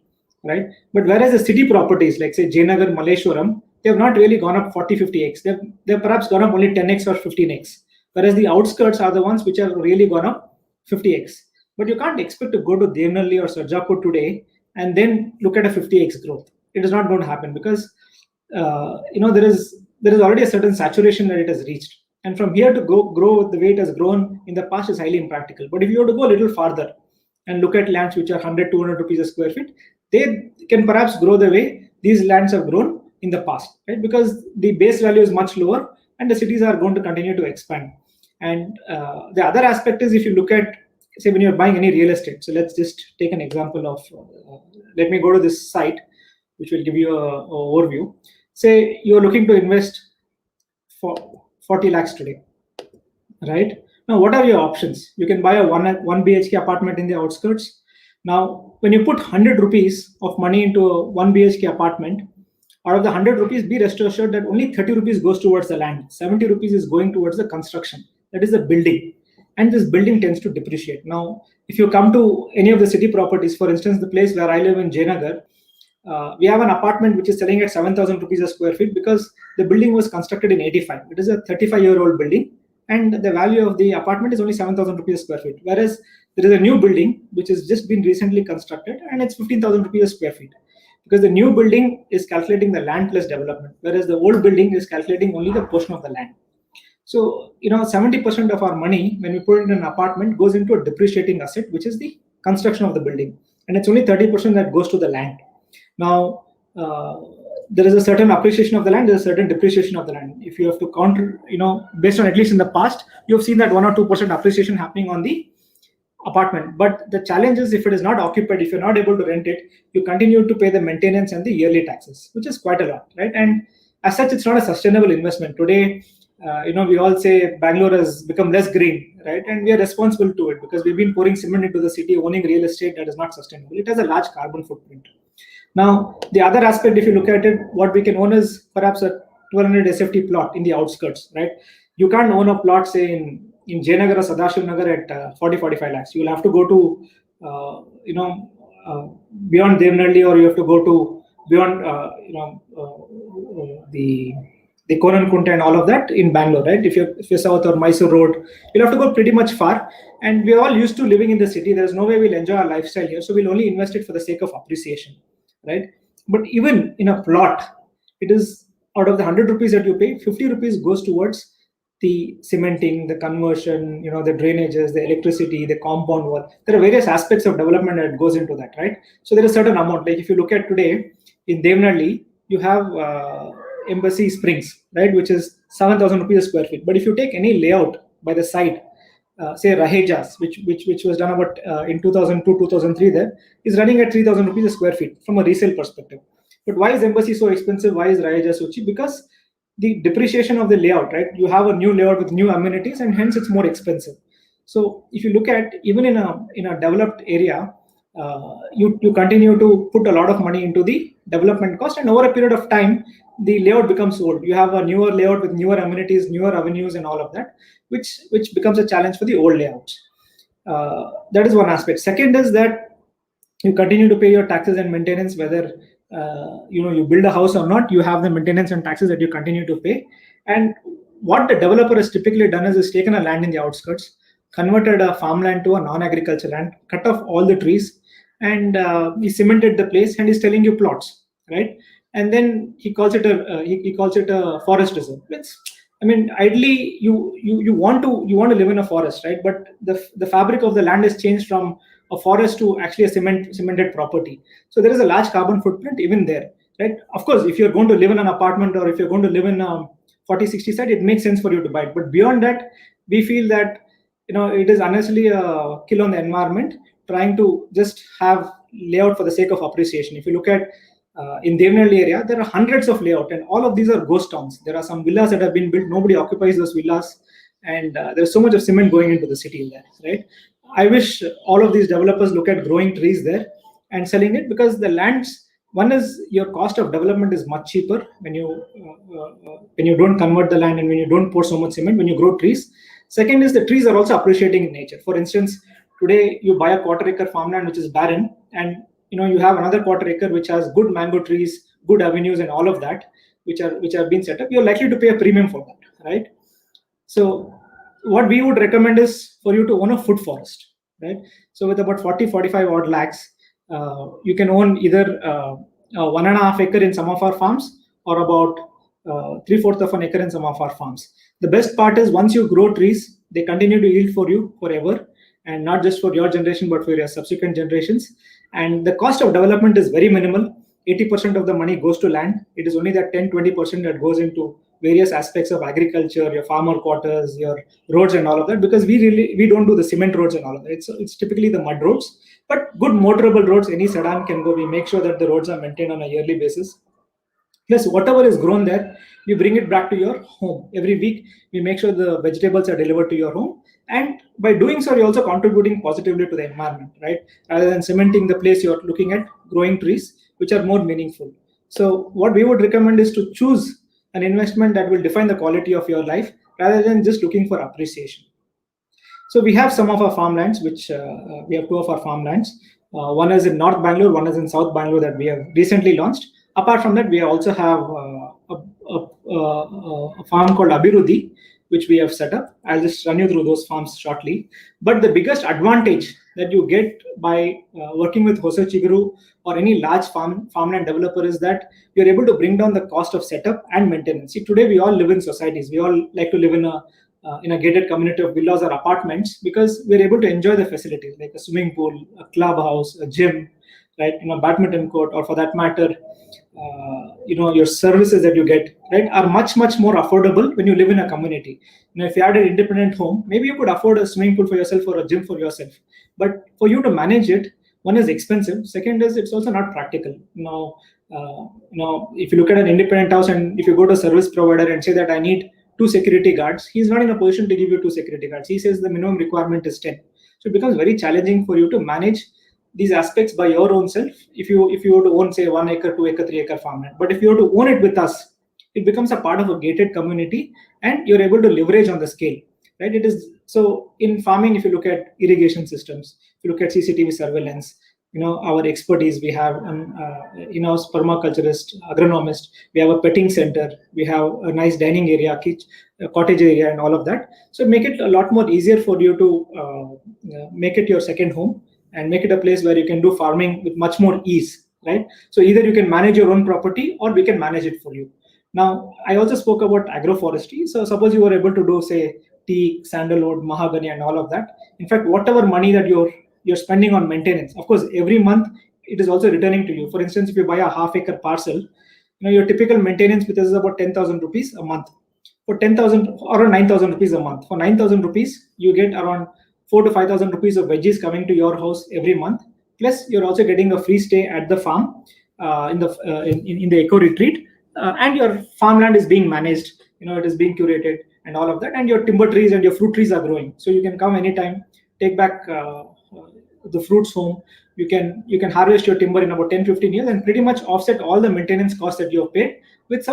right? But whereas the city properties like say Jayanagar, Malleshwaram, they have not really gone up 40-50x. They've perhaps gone up only 10x or 15x, whereas the outskirts are the ones which have really gone up 50x. But you can't expect to go to Devnalli or Sarjapur today and then look at a 50x growth. It is not going to happen, because there is already a certain saturation that it has reached, and from here to grow the way it has grown in the past is highly impractical. But if you were to go a little farther and look at lands which are 100-200 rupees a square feet, they can perhaps grow the way these lands have grown in the past, right? Because the base value is much lower, and the cities are going to continue to expand. And the other aspect is, if you look at, say, when you're buying any real estate, so let's just take an example of, let me go to this site, which will give you an overview. Say you're looking to invest for 40 lakhs today, right? Now, what are your options? You can buy a 1 BHK apartment in the outskirts. Now, when you put 100 rupees of money into a 1 BHK apartment, out of the 100 rupees, be rest assured that only 30 rupees goes towards the land. 70 rupees is going towards the construction. That is the building. And this building tends to depreciate. Now, if you come to any of the city properties, for instance, the place where I live in Jayanagar, we have an apartment which is selling at 7,000 rupees a square feet because the building was constructed in 85. It is a 35-year-old building, and the value of the apartment is only 7,000 rupees a square feet. Whereas there is a new building which has just been recently constructed, and it's 15,000 rupees a square feet, because the new building is calculating the land plus development, whereas the old building is calculating only the portion of the land. So 70% of our money when we put it in an apartment goes into a depreciating asset, which is the construction of the building, and it's only 30% that goes to the land. Now, there is a certain appreciation of the land, there's a certain depreciation of the land. If you have to counter, based on, at least in the past, you have seen that 1 or 2% appreciation happening on the apartment. But the challenge is, if it is not occupied, if you're not able to rent it, you continue to pay the maintenance and the yearly taxes, which is quite a lot, right? And as such, it's not a sustainable investment. Today, we all say Bangalore has become less green, right? And we are responsible to it because we've been pouring cement into the city, owning real estate that is not sustainable. It has a large carbon footprint. Now, the other aspect, if you look at it, what we can own is perhaps a 1200 SFT plot in the outskirts, right? You can't own a plot, say, in Jayanagar or Sadashiv Nagar at 40-45 lakhs. You will have to go to, beyond Devnalli, or you have to go to beyond, the Konan Kunta and all of that in Bangalore, right? If you're south, or Mysore Road, you'll have to go pretty much far. And we're all used to living in the city. There's no way we'll enjoy our lifestyle here. So we'll only invest it for the sake of appreciation, right? But even in a plot, it is out of the 100 rupees that you pay, 50 rupees goes towards the cementing, the conversion, the drainages, the electricity, the compound wall. There are various aspects of development that goes into that, right? So there is a certain amount. Like if you look at today in Devnalli, you have Embassy Springs, right, which is 7,000 rupees a square feet. But if you take any layout by the side, say Rahejas, which was done about in 2002, 2003, there is running at 3,000 rupees a square feet from a resale perspective. But why is Embassy so expensive? Why is Rahejas so cheap? Because the depreciation of the layout, right? You have a new layout with new amenities, and hence it's more expensive. So if you look at even in a developed area, you continue to put a lot of money into the development cost, and over a period of time, the layout becomes old. You have a newer layout with newer amenities, newer avenues, and all of that, which becomes a challenge for the old layouts. That is one aspect. Second is that you continue to pay your taxes and maintenance, whether you build a house or not. You have the maintenance and taxes that you continue to pay. And what the developer has typically done is taken a land in the outskirts, converted a farmland to a non-agriculture land, cut off all the trees, and he cemented the place, and he's telling you plots, right? And then he calls it a forest reserve. Ideally, you want to live in a forest, right? But the fabric of the land has changed from a forest to actually a cemented property. So there is a large carbon footprint even there, right? Of course, if you're going to live in an apartment, or if you're going to live in a 40-60 site, it makes sense for you to buy it. But beyond that, we feel that it is unnecessarily a kill on the environment, trying to just have layout for the sake of appreciation. If you look at in Devnalli area, there are hundreds of layout, and all of these are ghost towns. There are some villas that have been built, nobody occupies those villas, and there's so much of cement going into the city there, right? I wish all of these developers look at growing trees there and selling it, because the lands, one is your cost of development is much cheaper when you don't convert the land and when you don't pour so much cement, when you grow trees. Second is the trees are also appreciating in nature. For instance, today you buy a quarter-acre farmland which is barren, and you have another quarter-acre which has good mango trees, good avenues, and all of that, which have been set up. You're likely to pay a premium for that, right? So what we would recommend is for you to own a food forest, right? So with about 40-45 odd lakhs, you can own either 1.5 acre in some of our farms, or about 3/4 of an acre in some of our farms. The best part is, once you grow trees, they continue to yield for you forever, and not just for your generation, but for your subsequent generations. And the cost of development is very minimal. 80% of the money goes to land. It is only that 10-20% that goes into various aspects of agriculture, your farmer quarters, your roads, and all of that, because we don't do the cement roads and all of that. It's typically the mud roads, but good motorable roads, any sedan can go. We make sure that the roads are maintained on a yearly basis. Plus, whatever is grown there, you bring it back to your home. Every week, we make sure the vegetables are delivered to your home. And by doing so, you're also contributing positively to the environment, right? Rather than cementing the place, you're looking at growing trees, which are more meaningful. So what we would recommend is to choose an investment that will define the quality of your life, rather than just looking for appreciation. So we have some of our farmlands, which we have two of our farmlands. One is in North Bangalore, one is in South Bangalore, that we have recently launched. Apart from that, we also have a farm called Abhiruddhi, which we have set up. I'll just run you through those farms shortly. But the biggest advantage that you get by working with Hosachi Guru or any large farmland developer is that you're able to bring down the cost of setup and maintenance. See, today we all live in societies. We all like to live in a gated community of villas or apartments, because we're able to enjoy the facilities like a swimming pool, a clubhouse, a gym, right? Badminton court, or for that matter, your services that you get, right, are much more affordable when you live in a community. If you had an independent home, maybe you could afford a swimming pool for yourself or a gym for yourself, but for you to manage it, one is expensive, second is it's also not practical. If you look at an independent house and if you go to a service provider and say that I need 2 security guards, he's not in a position to give you 2 security guards. He says the minimum requirement is 10. So it becomes very challenging for you to manage these aspects by your own self if you were to own, say, 1 acre, 2 acre, 3 acre farmland. But if you were to own it with us, it becomes a part of a gated community and you're able to leverage on the scale, right? It is so in farming. If you look at irrigation systems, if you look at CCTV surveillance, our expertise, we have an in-house permaculturist, agronomist, we have a petting center, we have a nice dining area, cottage area, and all of that. So make it a lot more easier for you to make it your second home and make it a place where you can do farming with much more ease, right? So either you can manage your own property or we can manage it for you. Now, I also spoke about agroforestry. So suppose you were able to do, say, teak, sandalwood, mahogany, and all of that. In fact, whatever money that you're spending on maintenance, of course, every month it is also returning to you. For instance, if you buy a half-acre parcel, your typical maintenance with us is about 10,000 rupees a month. For 10,000 or 9,000 rupees a month. For 9,000 rupees, you get around 4 to 5,000 rupees of veggies coming to your house every month. Plus, you're also getting a free stay at the farm in the eco retreat, and your farmland is being managed. It is being curated and all of that, and your timber trees and your fruit trees are growing. So you can come anytime, take back the fruits home. You can harvest your timber in about 10-15 years and pretty much offset all the maintenance costs that you have paid with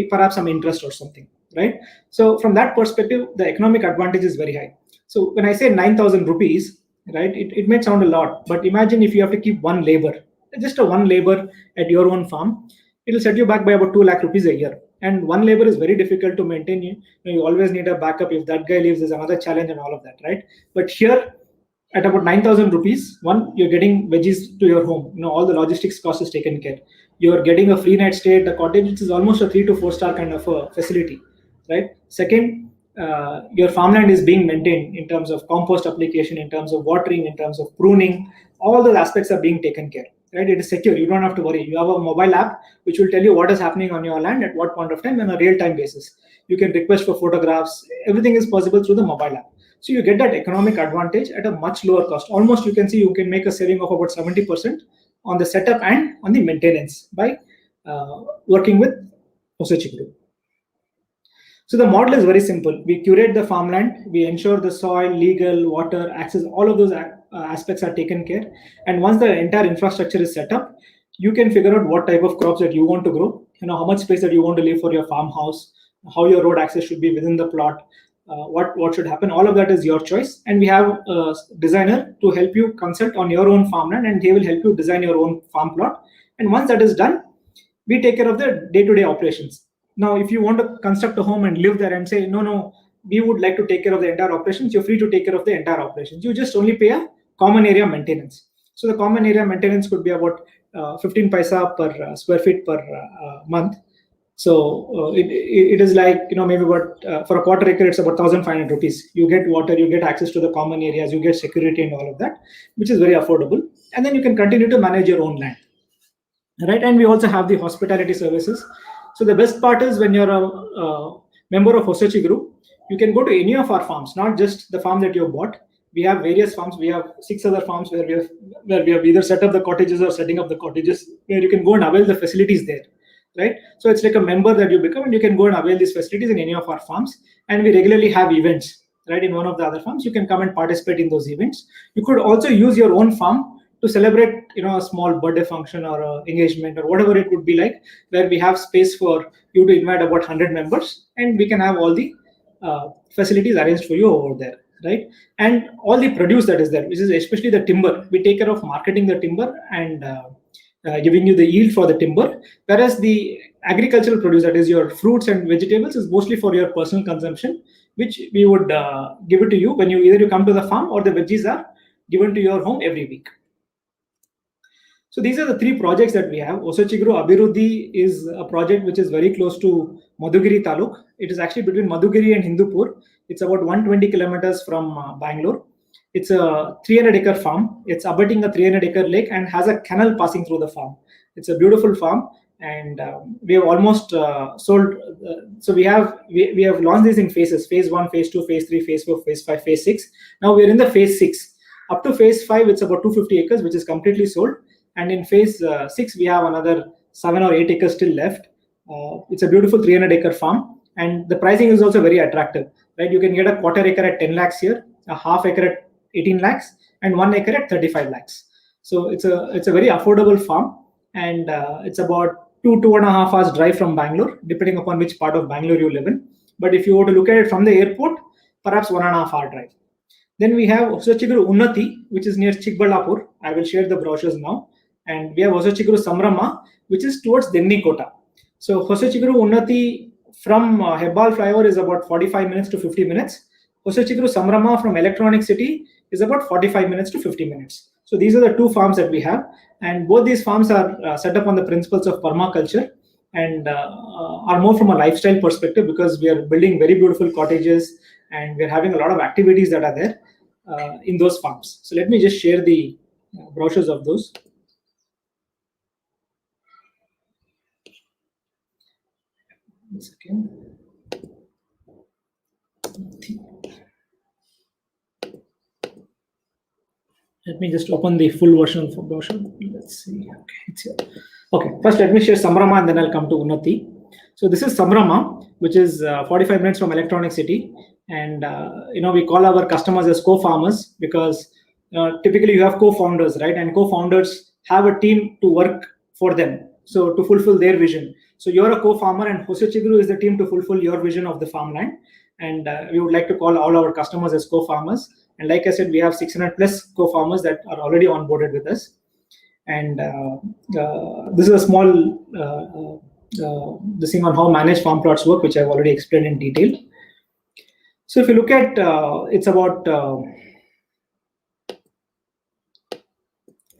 perhaps some interest or something, right? So from that perspective, the economic advantage is very high. So when I say 9,000 rupees, right, it may sound a lot, but imagine if you have to keep one labor, just one labor at your own farm, it will set you back by about 2 lakh rupees a year. And one labor is very difficult to maintain. You always need a backup. If that guy leaves, there's another challenge and all of that, right? But here, at about 9,000 rupees, one, you're getting veggies to your home. All the logistics cost is taken care. You're getting a free night stay at the cottage, which is almost a 3 to 4 star kind of a facility, right? Second, your farmland is being maintained in terms of compost application, in terms of watering, in terms of pruning. All those aspects are being taken care, right? It is secure. You don't have to worry. You have a mobile app which will tell you what is happening on your land at what point of time on a real-time basis. You can request for photographs. Everything is possible through the mobile app. So you get that economic advantage at a much lower cost. Almost, you can see, you can make a saving of about 70% on the setup and on the maintenance by working with Hosachi Group. So the model is very simple. We curate the farmland, we ensure the soil, legal, water, access, all of those aspects are taken care. And once the entire infrastructure is set up, you can figure out what type of crops that you want to grow, how much space that you want to leave for your farmhouse, how your road access should be within the plot, what should happen. All of that is your choice. And we have a designer to help you consult on your own farmland, and they will help you design your own farm plot. And once that is done, we take care of the day-to-day operations. Now, if you want to construct a home and live there and say, no, we would like to take care of the entire operations, you're free to take care of the entire operations. You just only pay a common area maintenance. So the common area maintenance could be about 15 paisa per square feet per month. So it is like, maybe about for a quarter acre, it's about 1,500 rupees. You get water, you get access to the common areas, you get security and all of that, which is very affordable. And then you can continue to manage your own land, right? And we also have the hospitality services. So the best part is when you're a member of Hosachi Group, you can go to any of our farms, not just the farm that you bought. We have various farms. We have 6 other farms where we have either set up the cottages or setting up the cottages, where you can go and avail the facilities there, right? So it's like a member that you become, and you can go and avail these facilities in any of our farms. And we regularly have events, right? In one of the other farms, you can come and participate in those events. You could also use your own farm to celebrate, a small birthday function or a engagement or whatever it would be like, where we have space for you to invite about 100 members, and we can have all the facilities arranged for you over there, right? And all the produce that is there, which is especially the timber, we take care of marketing the timber and giving you the yield for the timber, whereas the agricultural produce, that is your fruits and vegetables, is mostly for your personal consumption, which we would give it to you when you come to the farm, or the veggies are given to your home every week. So these are the 3 projects that we have. Hosachi Group Abhiruddhi is a project which is very close to Madhugiri Taluk. It is actually between Madhugiri and Hindupur. It's about 120 kilometers from Bangalore. It's a 300-acre farm. It's abutting a 300-acre lake and has a canal passing through the farm. It's a beautiful farm, and we have almost sold. So we have launched these in phases: phase 1, phase 2, phase 3, phase 4, phase 5, phase 6. Now we're in the phase 6. Up to phase 5, it's about 250 acres, which is completely sold. And in phase 6, we have another 7 or 8 acres still left. It's a beautiful 300-acre farm, and the pricing is also very attractive. Right, you can get a quarter acre at 10 lakhs here, a half acre at 18 lakhs, and 1 acre at 35 lakhs. So it's a very affordable farm, and it's about 2.5 hours drive from Bangalore, depending upon which part of Bangalore you live in. But if you were to look at it from the airport, perhaps 1.5 hour drive. Then we have Hosachiguru Unnati, which is near Chikballapur. I will share the brochures now. And we have Hosachiguru Samrama, which is towards Dennikota. So Hosachiguru Unnati from Hebbal flyover is about 45 minutes to 50 minutes. Hosachiguru Samrama from Electronic City is about 45 minutes to 50 minutes. So these are the two farms that we have, and both these farms are set up on the principles of permaculture and are more from a lifestyle perspective, because we are building very beautiful cottages and we're having a lot of activities that are there in those farms. So let me just share the brochures of those. One second. Let me just open the full version of the brochure. Let's see. Okay, it's here. Okay, first let me share Samrama and then I'll come to Unnati. So this is Samrama, which is 45 minutes from Electronic City. And we call our customers as co-farmers because typically you have co-founders, right? And co-founders have a team to work for them, so to fulfill their vision. So you're a co-farmer, and Hosachiguru is the team to fulfill your vision of the farmland. And we would like to call all our customers as co-farmers. And like I said, we have 600 plus co-farmers that are already onboarded with us. And this is a small this thing on how managed farm plots work, which I've already explained in detail. So if you look at, it's about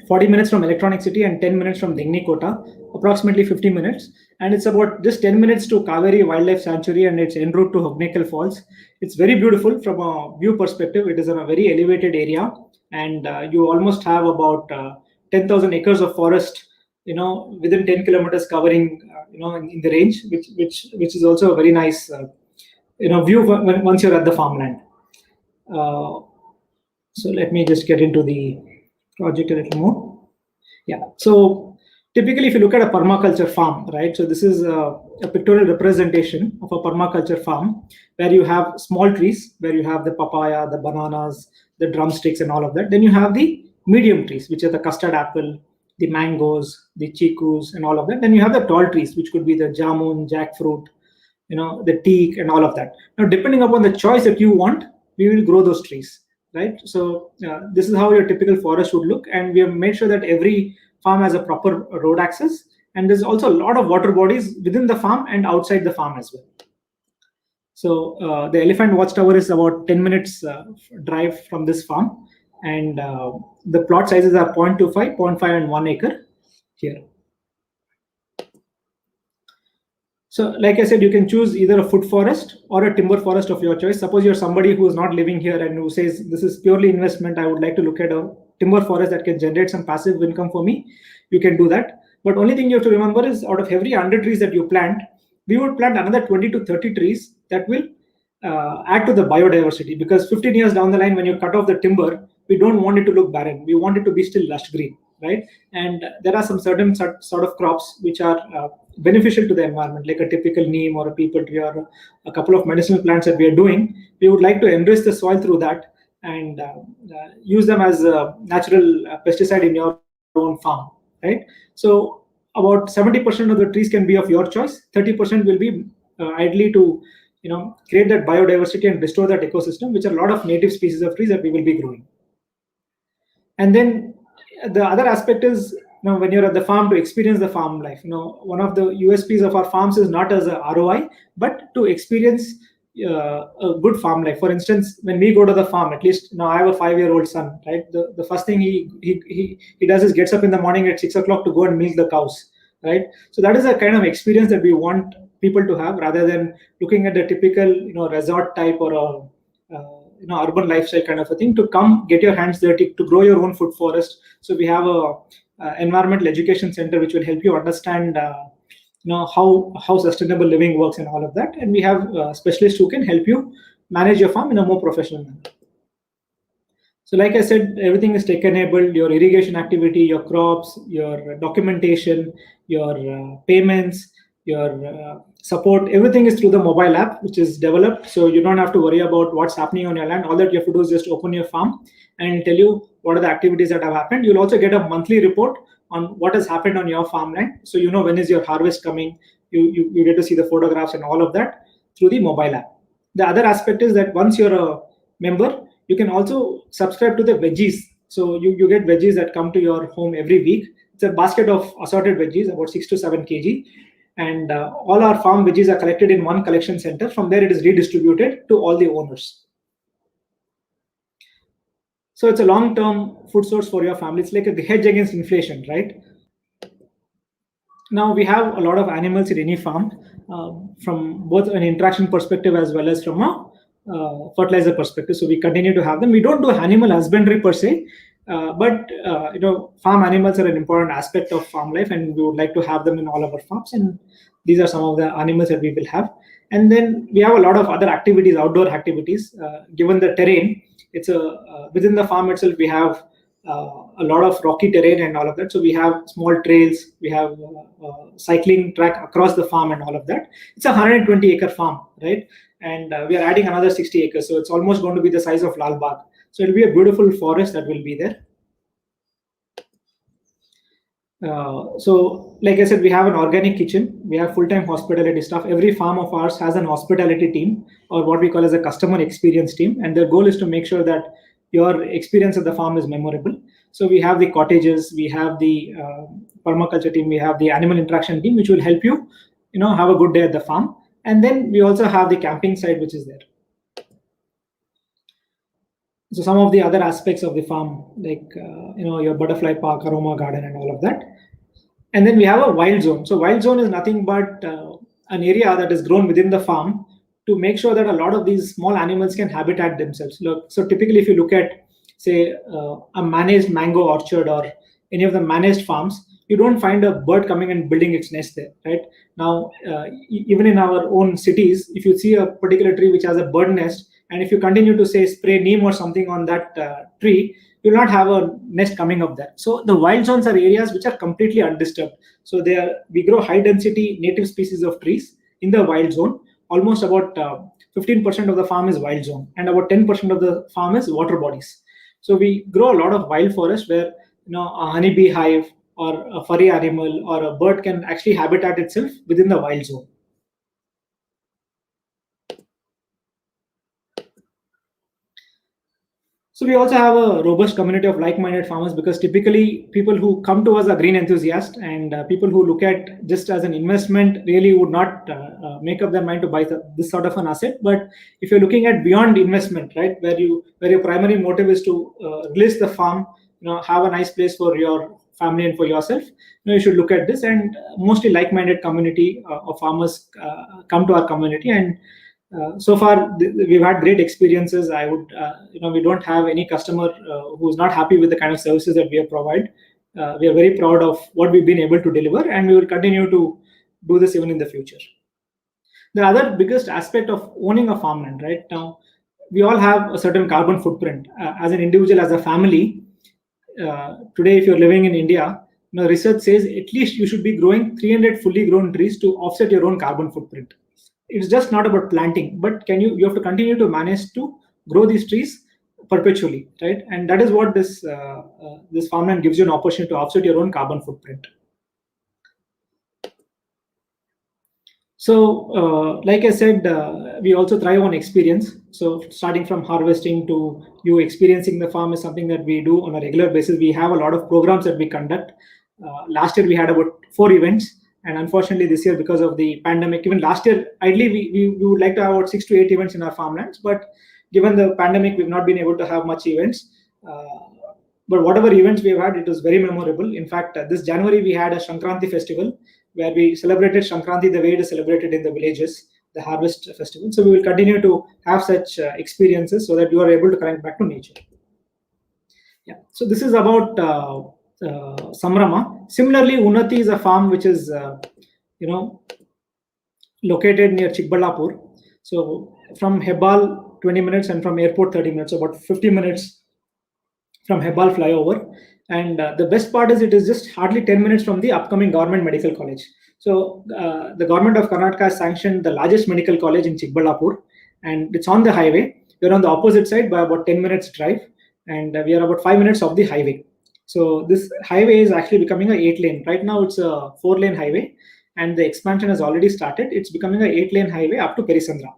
40 minutes from Electronic City and 10 minutes from Dennikota, approximately 50 minutes. And it's about just 10 minutes to Kaveri Wildlife Sanctuary, and it's en route to Hognekal Falls. It's very beautiful from a view perspective. It is in a very elevated area, and you almost have about 10,000 acres of forest, within 10 kilometers covering, in the range, which is also a very nice, view once you're at the farmland. So let me just get into the project a little more. Yeah. So typically, if you look at a permaculture farm, right? So this is a pictorial representation of a permaculture farm where you have small trees, where you have the papaya, the bananas, the drumsticks, and all of that. Then you have the medium trees, which are the custard apple, the mangoes, the chikus, and all of that. Then you have the tall trees, which could be the jamun, jackfruit, the teak, and all of that. Now, depending upon the choice that you want, we will grow those trees, right? So this is how your typical forest would look, and we have made sure that every farm has a proper road access, and there's also a lot of water bodies within the farm and outside the farm as well. So the elephant watchtower is about 10 minutes drive from this farm, and the plot sizes are 0.25, 0.5, and 1 acre here. So like I said, you can choose either a foot forest or a timber forest of your choice. Suppose you're somebody who is not living here and who says, this is purely investment, I would like to look at a timber forest that can generate some passive income for me, you can do that. But only thing you have to remember is, out of every 100 trees that you plant, we would plant another 20 to 30 trees that will add to the biodiversity, because 15 years down the line, when you cut off the timber, we don't want it to look barren. We want it to be still lush green, right? And there are some certain sort of crops which are beneficial to the environment, like a typical neem or a peepal tree or a couple of medicinal plants that we are doing. We would like to enrich the soil through that and use them as a natural pesticide in your own farm, right? So about 70% of the trees can be of your choice. 30% will be ideally to create that biodiversity and restore that ecosystem, which are a lot of native species of trees that we will be growing. And then the other aspect is, when you're at the farm, to experience the farm life. One of the USPs of our farms is not as a ROI, but to experience a good farm life. For instance, when we go to the farm, at least now I have a 5-year-old son, right? The first thing he does is gets up in the morning at 6 o'clock to go and milk the cows, right? So that is a kind of experience that we want people to have, rather than looking at the typical resort type or urban lifestyle kind of a thing, to come get your hands dirty, to grow your own food forest. So we have a environmental education center which will help you understand how sustainable living works and all of that. And we have specialists who can help you manage your farm in a more professional manner. So like I said, everything is tech-enabled. Your irrigation activity, your crops, your documentation, your payments, your support, everything is through the mobile app, which is developed. So you don't have to worry about what's happening on your land. All that you have to do is just open your farm and tell you what are the activities that have happened. You'll also get a monthly report on what has happened on your farmland. So you know when is your harvest coming. You get to see the photographs and all of that through the mobile app. The other aspect is that once you're a member, you can also subscribe to the veggies. So you get veggies that come to your home every week. It's a basket of assorted veggies, about 6 to 7 kg. And all our farm veggies are collected in one collection center. From there, it is redistributed to all the owners. So it's a long-term food source for your family. It's like a hedge against inflation, right? Now we have a lot of animals in any farm, from both an interaction perspective as well as from a fertilizer perspective. So we continue to have them. We don't do animal husbandry per se, but farm animals are an important aspect of farm life, and we would like to have them in all of our farms. And these are some of the animals that we will have. And then we have a lot of other activities, outdoor activities. Given the terrain, it's within the farm itself, we have a lot of rocky terrain and all of that. So we have small trails, we have cycling track across the farm and all of that. It's a 120-acre farm, right? And we are adding another 60 acres. So it's almost going to be the size of Lal Bagh. So it'll be a beautiful forest that will be there. So like I said, we have an organic kitchen. We have full-time hospitality staff. Every farm of ours has an hospitality team, or what we call as a customer experience team. And their goal is to make sure that your experience at the farm is memorable. So we have the cottages, we have the permaculture team, we have the animal interaction team, which will help you, have a good day at the farm. And then we also have the camping site, which is there. So some of the other aspects of the farm, like your butterfly park, aroma garden, and all of that. And then we have a wild zone. So wild zone is nothing but an area that is grown within the farm to make sure that a lot of these small animals can habitat themselves. So typically, if you look at, say, a managed mango orchard or any of the managed farms, you don't find a bird coming and building its nest there, right? Now, even in our own cities, if you see a particular tree which has a bird nest, and if you continue to say spray neem or something on that tree, you'll not have a nest coming up there. So the wild zones are areas which are completely undisturbed. So we grow high density native species of trees in the wild zone. Almost about 15% of the farm is wild zone, and about 10% of the farm is water bodies. So we grow a lot of wild forest where a honeybee hive or a furry animal or a bird can actually habitat itself within the wild zone. So we also have a robust community of like-minded farmers, because typically people who come to us are green enthusiasts, and people who look at just as an investment really would not make up their mind to buy this sort of an asset. But if you're looking at beyond investment, right, where your primary motive is to release the farm, have a nice place for your family and for yourself, you should look at this. And mostly like-minded community of farmers come to our community, and so far we've had great experiences. I would we don't have any customer who's not happy with the kind of services that we have provided. We are very proud of what we've been able to deliver, and we will continue to do this even in the future. The other biggest aspect of owning a farmland, right, now we all have a certain carbon footprint as an individual, as a family. Today, if you're living in India, research says at least you should be growing 300 fully grown trees to offset your own carbon footprint. It's just not about planting, but you have to continue to manage to grow these trees perpetually, right? And that is what this farmland gives you, an opportunity to offset your own carbon footprint. So, like I said, we also thrive on experience. So starting from harvesting to you experiencing the farm is something that we do on a regular basis. We have a lot of programs that we conduct. Last year, we had about 4 events. And unfortunately, this year, because of the pandemic, even last year, ideally, we would like to have about 6 to 8 events in our farmlands. But given the pandemic, we've not been able to have much events. But whatever events we have had, it was very memorable. In fact, this January, we had a Sankranti festival where we celebrated Sankranti the way it is celebrated in the villages. the harvest festival. So we will continue to have such experiences so that you are able to connect back to nature. Yeah. So this is about Samrama. Similarly, Unnati is a farm which is located near Chikballapur. So from Hebbal 20 minutes and from airport 30 minutes, so about 50 minutes from Hebbal flyover. And the best part is it is just hardly 10 minutes from the upcoming government medical college. So the government of Karnataka has sanctioned the largest medical college in Chikballapur, and it's on the highway. We're on the opposite side by about 10 minutes drive, and we are about 5 minutes off the highway. So this highway is actually becoming a 8-lane. Right now it's a 4-lane highway, and the expansion has already started. It's becoming a 8-lane highway up to Perisandra.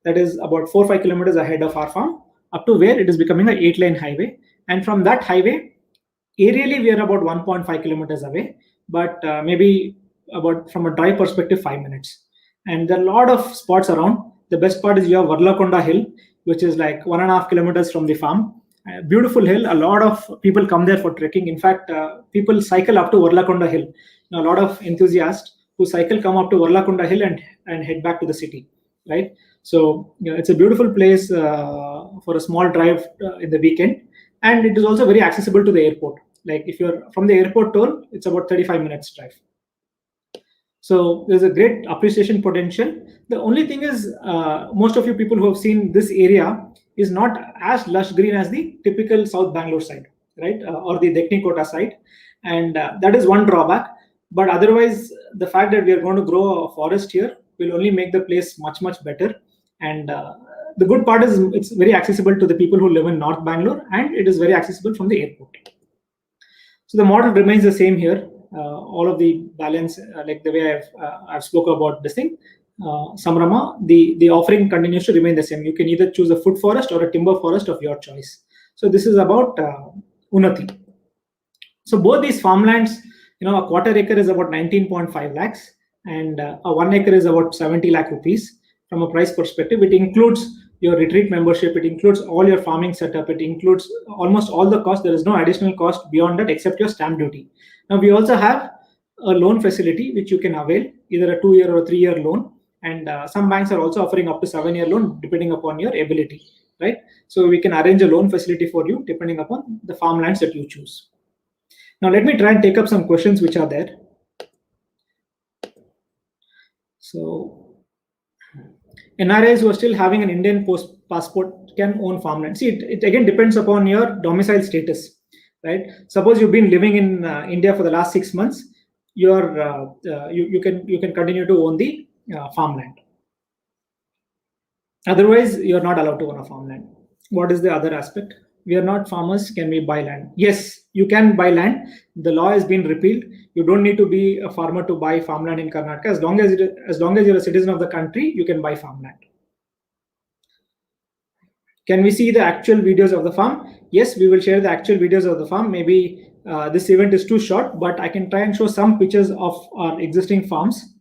That is about 4-5 kilometers ahead of our farm, up to where it is becoming a 8-lane highway. And from that highway, aerially we are about 1.5 kilometers away, but maybe about from a drive perspective 5 minutes. And there are a lot of spots around. The best part is you have Varlakonda Hill, which is like 1.5 kilometers from the farm. Beautiful hill. A lot of people come there for trekking. In fact, people cycle up to Varlakonda Hill. A lot of enthusiasts who cycle come up to Varlakonda Hill and head back to the city, right? So it's a beautiful place for a small drive in the weekend, and it is also very accessible to the airport. Like if you're from the airport toll, it's about 35 minutes drive. So there's a great appreciation potential. The only thing is, most of you people who have seen this area is not as lush green as the typical South Bangalore side, right? Or the Dekni Kota side. And that is one drawback. But otherwise, the fact that we are going to grow a forest here will only make the place much, much better. And the good part is it's very accessible to the people who live in North Bangalore, and it is very accessible from the airport. So the model remains the same here. All of the balance, like the way I've spoke about this thing, Samrama, the offering continues to remain the same. You can either choose a food forest or a timber forest of your choice. So this is about Unnati. So both these farmlands, a quarter acre is about 19.5 lakhs, and a 1 acre is about 70 lakh rupees. From a price perspective, it includes your retreat membership, it includes all your farming setup, it includes almost all the cost. There is no additional cost beyond that except your stamp duty. Now we also have a loan facility which you can avail, either a 2-year or a 3-year loan, and some banks are also offering up to 7-year loan depending upon your ability, right? So we can arrange a loan facility for you depending upon the farmlands that you choose. Now let me try and take up some questions which are there. So NRIs who are still having an Indian passport can own farmland. See, it again depends upon your domicile status, right? Suppose you've been living in India for the last 6 months, you can continue to own the farmland. Otherwise, you're not allowed to own a farmland. What is the other aspect? We are not farmers. Can we buy land? Yes, you can buy land. The law has been repealed. You don't need to be a farmer to buy farmland in Karnataka. As long as you're a citizen of the country, you can buy farmland. Can we see the actual videos of the farm? Yes, we will share the actual videos of the farm. Maybe this event is too short, but I can try and show some pictures of our existing farms,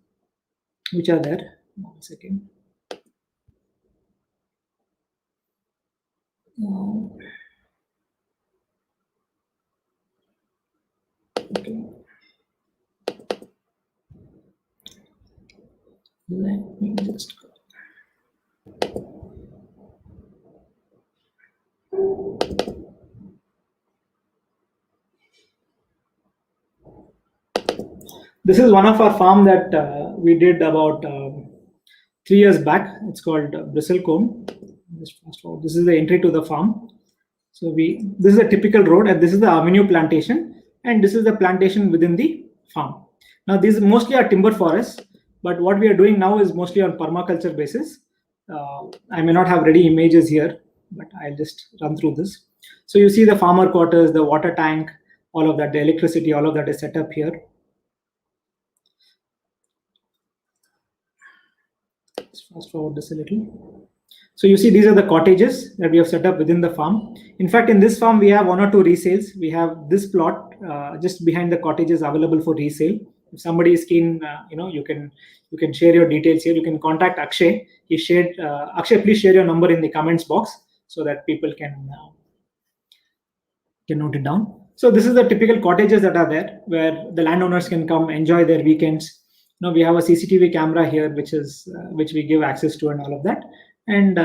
which are there. 1 second. Okay. Let me just go. This is one of our farm that we did about 3 years back. It's called Bristlecombe. This is the entry to the farm. So this is a typical road, and this is the avenue plantation, and this is the plantation within the farm. Now these mostly are timber forests, but what we are doing now is mostly on permaculture basis. I may not have ready images here, but I'll just run through this. So you see the farmer quarters, the water tank, all of that, the electricity, all of that is set up here. Let's fast forward this a little. So you see these are the cottages that we have set up within the farm. In fact, in this farm, we have 1 or 2 resales. We have this plot just behind the cottages available for resale. If somebody is keen, you can share your details here. You can contact Akshay. He shared. Akshay, please share your number in the comments box so that people can note it down. So this is the typical cottages that are there, where the landowners can come enjoy their weekends. Now we have a CCTV camera here, which we give access to and all of that. And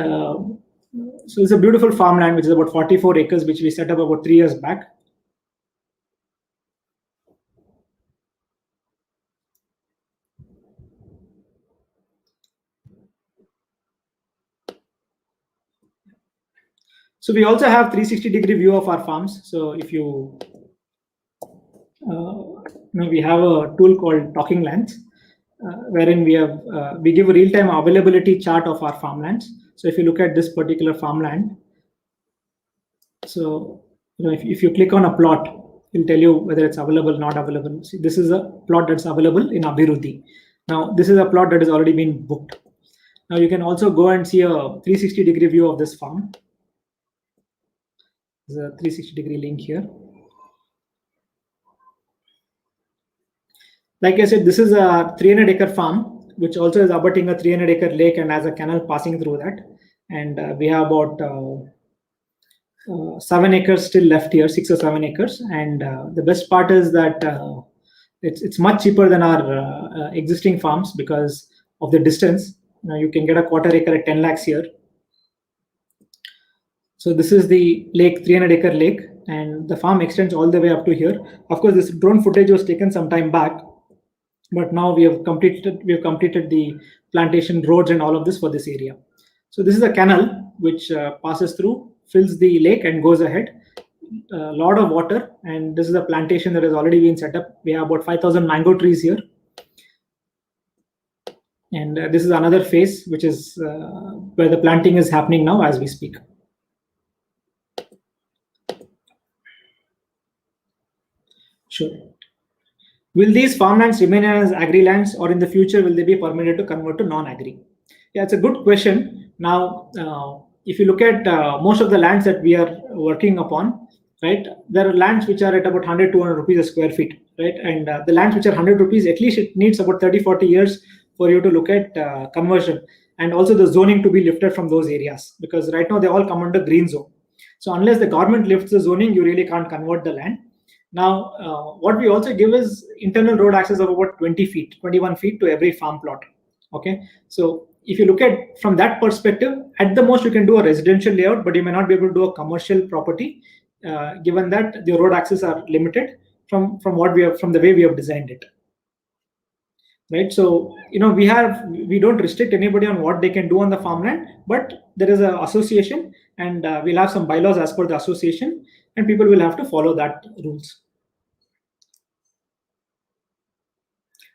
so it's a beautiful farmland, which is about 44 acres, which we set up about 3 years back. So we also have 360-degree view of our farms. So if we have a tool called Talking Lands, wherein we give a real-time availability chart of our farmlands. So if you look at this particular farmland, so if you click on a plot, it'll tell you whether it's available, not available. See, this is a plot that's available in Abhiruddhi. Now this is a plot that has already been booked. Now you can also go and see a 360-degree view of this farm. There's a 360-degree link here. Like I said, this is a 300-acre farm, which also is abutting a 300-acre lake and has a canal passing through that. And we have about 7 acres still left here, 6 or 7 acres. And the best part is that it's much cheaper than our existing farms because of the distance. You can get a quarter acre at 10 lakhs here. So this is the lake, 300-acre lake, and the farm extends all the way up to here. Of course, this drone footage was taken some time back, but now we have completed the plantation roads and all of this for this area. So this is a canal which passes through, fills the lake and goes ahead. A lot of water, and this is a plantation that has already been set up. We have about 5,000 mango trees here. And this is another phase, which is where the planting is happening now as we speak. Sure. Will these farmlands remain as agri lands, or in the future will they be permitted to convert to non-agri? Yeah, it's a good question. Now, if you look at most of the lands that we are working upon, right, there are lands which are at about 100, 200 rupees a square feet, right? And the lands which are 100 rupees, at least it needs about 30, 40 years for you to look at conversion, and also the zoning to be lifted from those areas, because right now they all come under green zone. So unless the government lifts the zoning, you really can't convert the land. Now, what we also give is internal road access of about 20 feet, 21 feet to every farm plot. Okay, so if you look at from that perspective, at the most you can do a residential layout, but you may not be able to do a commercial property, given that the road access are limited from the way we have designed it. Right, so we don't restrict anybody on what they can do on the farmland, but there is an association, and we'll have some bylaws as per the association, and people will have to follow that rules.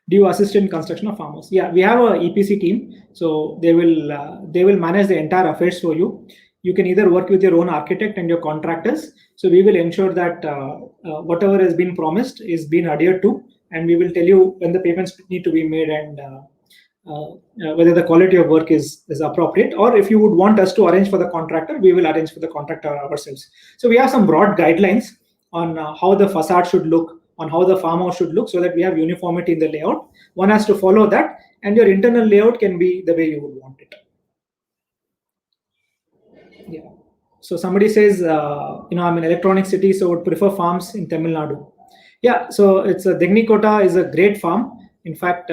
Do you assist in construction of farmers? Yeah, we have a EPC team, so they will manage the entire affairs for you. You can either work with your own architect and your contractors. So we will ensure that whatever has been promised is being adhered to, and we will tell you when the payments need to be made and whether the quality of work is appropriate, or if you would want us to arrange for the contractor, we will arrange for the contractor ourselves. So we have some broad guidelines on how the facade should look, on how the farmhouse should look, so that we have uniformity in the layout. One has to follow that, and your internal layout can be the way you would want it. Yeah. So somebody says, I'm an electronic city, so would prefer farms in Tamil Nadu. Yeah, so it's Degnikota is a great farm. In fact,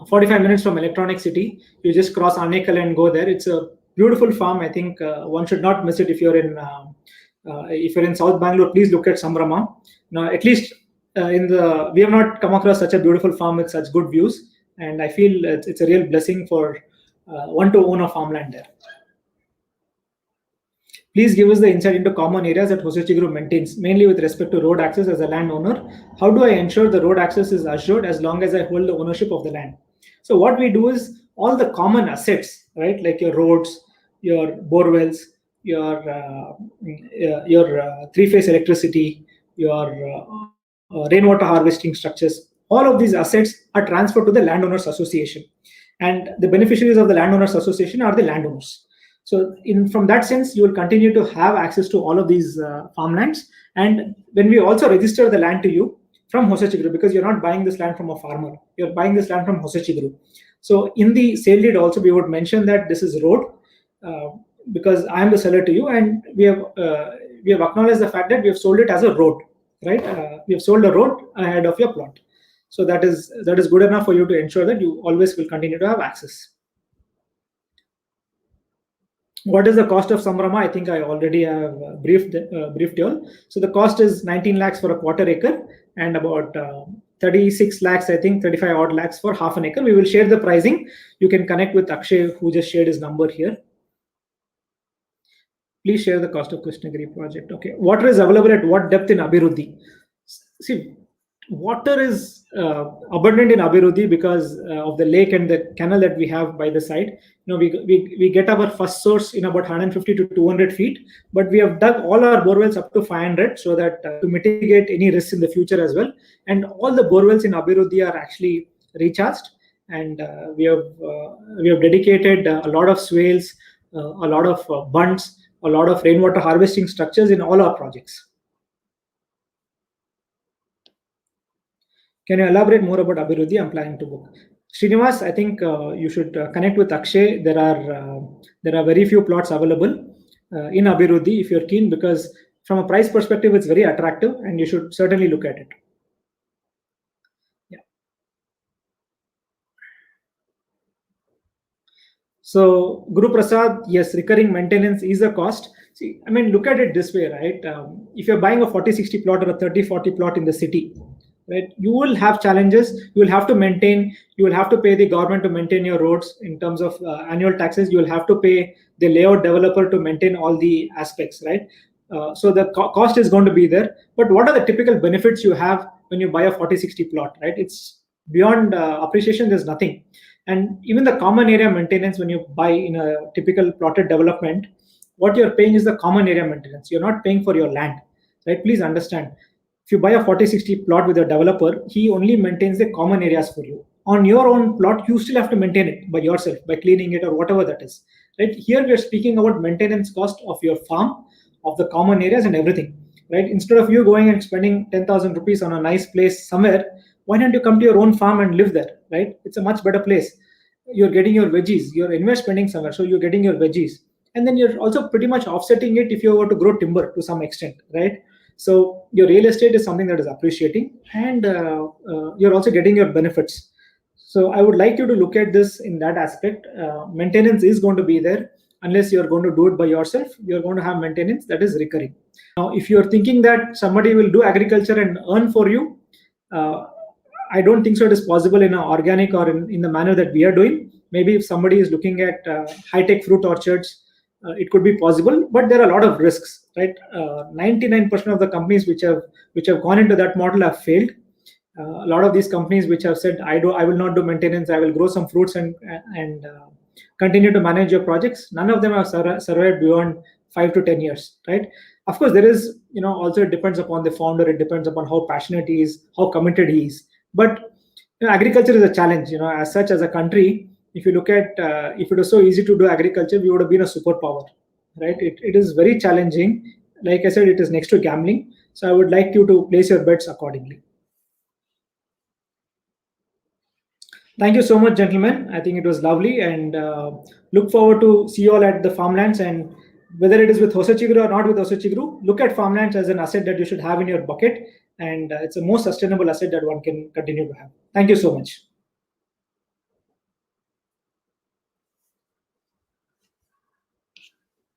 45 minutes from electronic city, you just cross Anekal and go there. It's a beautiful farm. I think one should not miss it. If you're in South Bangalore, please look at Sambrama. Now, at least we have not come across such a beautiful farm with such good views, and I feel it's a real blessing for one to own a farmland there. Please give us the insight into common areas that Hosachi Group maintains, mainly with respect to road access as a landowner. How do I ensure the road access is assured as long as I hold the ownership of the land? So what we do is all the common assets, right, like your roads, your borewells, your three-phase electricity, your rainwater harvesting structures, all of these assets are transferred to the landowners association, and the beneficiaries of the landowners association are the landowners. So from that sense, you will continue to have access to all of these farmlands. And when we also register the land to you from Hosachi Group, because you're not buying this land from a farmer, you're buying this land from Hosachi Group. So in the sale deed also, we would mention that this is road, because I am the seller to you, and we have acknowledged the fact that we have sold it as a road, right? We have sold a road ahead of your plot. So that is good enough for you to ensure that you always will continue to have access. What is the cost of Samrama? I think I already have briefed you all. So the cost is 19 lakhs for a quarter acre and about 36 lakhs, I think 35 odd lakhs for half an acre. We will share the pricing. You can connect with Akshay, who just shared his number here. Please share the cost of Krishnagiri project. Okay, water is available at what depth in Abhiruddhi? See, water is abundant in Abhiruddhi because of the lake and the canal that we have by the side. We get our first source in about 150 to 200 feet, but we have dug all our borewells up to 500 so that to mitigate any risks in the future as well. And all the borewells in Abhiruddhi are actually recharged, and we have dedicated a lot of swales, a lot of bunds, a lot of rainwater harvesting structures in all our projects. Can you elaborate more about Abhiruddhi? I'm planning to book. Srinath, I think you should connect with Akshay. There are very few plots available in Abhiruddhi if you're keen, because from a price perspective, it's very attractive and you should certainly look at it. Yeah. So Guru Prasad, yes, recurring maintenance is a cost. See, I mean, look at it this way, right? If you're buying a 40-60 plot or a 30-40 plot in the city, right, you will have challenges. You will have to maintain. You will have to pay the government to maintain your roads in terms of annual taxes. You will have to pay the layout developer to maintain all the aspects, right? So the cost is going to be there. But what are the typical benefits you have when you buy a 40-60 plot, right? It's beyond appreciation. There's nothing. And even the common area maintenance, when you buy in a typical plotted development, what you're paying is the common area maintenance. You're not paying for your land, right? Please understand. If you buy a 40-60 plot with a developer, he only maintains the common areas for you. On your own plot, you still have to maintain it by yourself, by cleaning it or whatever that is. Right? Here we are speaking about maintenance cost of your farm, of the common areas and everything. Right? Instead of you going and spending 10,000 rupees on a nice place somewhere, why don't you come to your own farm and live there? Right? It's a much better place. You're getting your veggies. You're invest spending somewhere, so you're getting your veggies, and then you're also pretty much offsetting it if you were to grow timber to some extent, right? So your real estate is something that is appreciating, and you're also getting your benefits. So I would like you to look at this in that aspect. Maintenance is going to be there. Unless you're going to do it by yourself, you're going to have maintenance that is recurring. Now, if you're thinking that somebody will do agriculture and earn for you, I don't think so it is possible in an organic or in the manner that we are doing. Maybe if somebody is looking at high-tech fruit orchards, it could be possible, but there are a lot of risks, right? 99% of the companies which have gone into that model have failed. A lot of these companies which have said, I will not do maintenance, I will grow some fruits and continue to manage your projects, none of them have survived beyond 5 to 10 years, right? Of course, there is, also it depends upon the founder, it depends upon how passionate he is, how committed he is. But agriculture is a challenge, as such, as a country. If you look at, if it was so easy to do agriculture, we would have been a superpower, right? It is very challenging. Like I said, it is next to gambling. So I would like you to place your bets accordingly. Thank you so much, gentlemen. I think it was lovely, and look forward to see you all at the Farmlands. And whether it is with Hosachigiru or not with Hosachigiru, look at Farmlands as an asset that you should have in your bucket. And it's a most sustainable asset that one can continue to have. Thank you so much.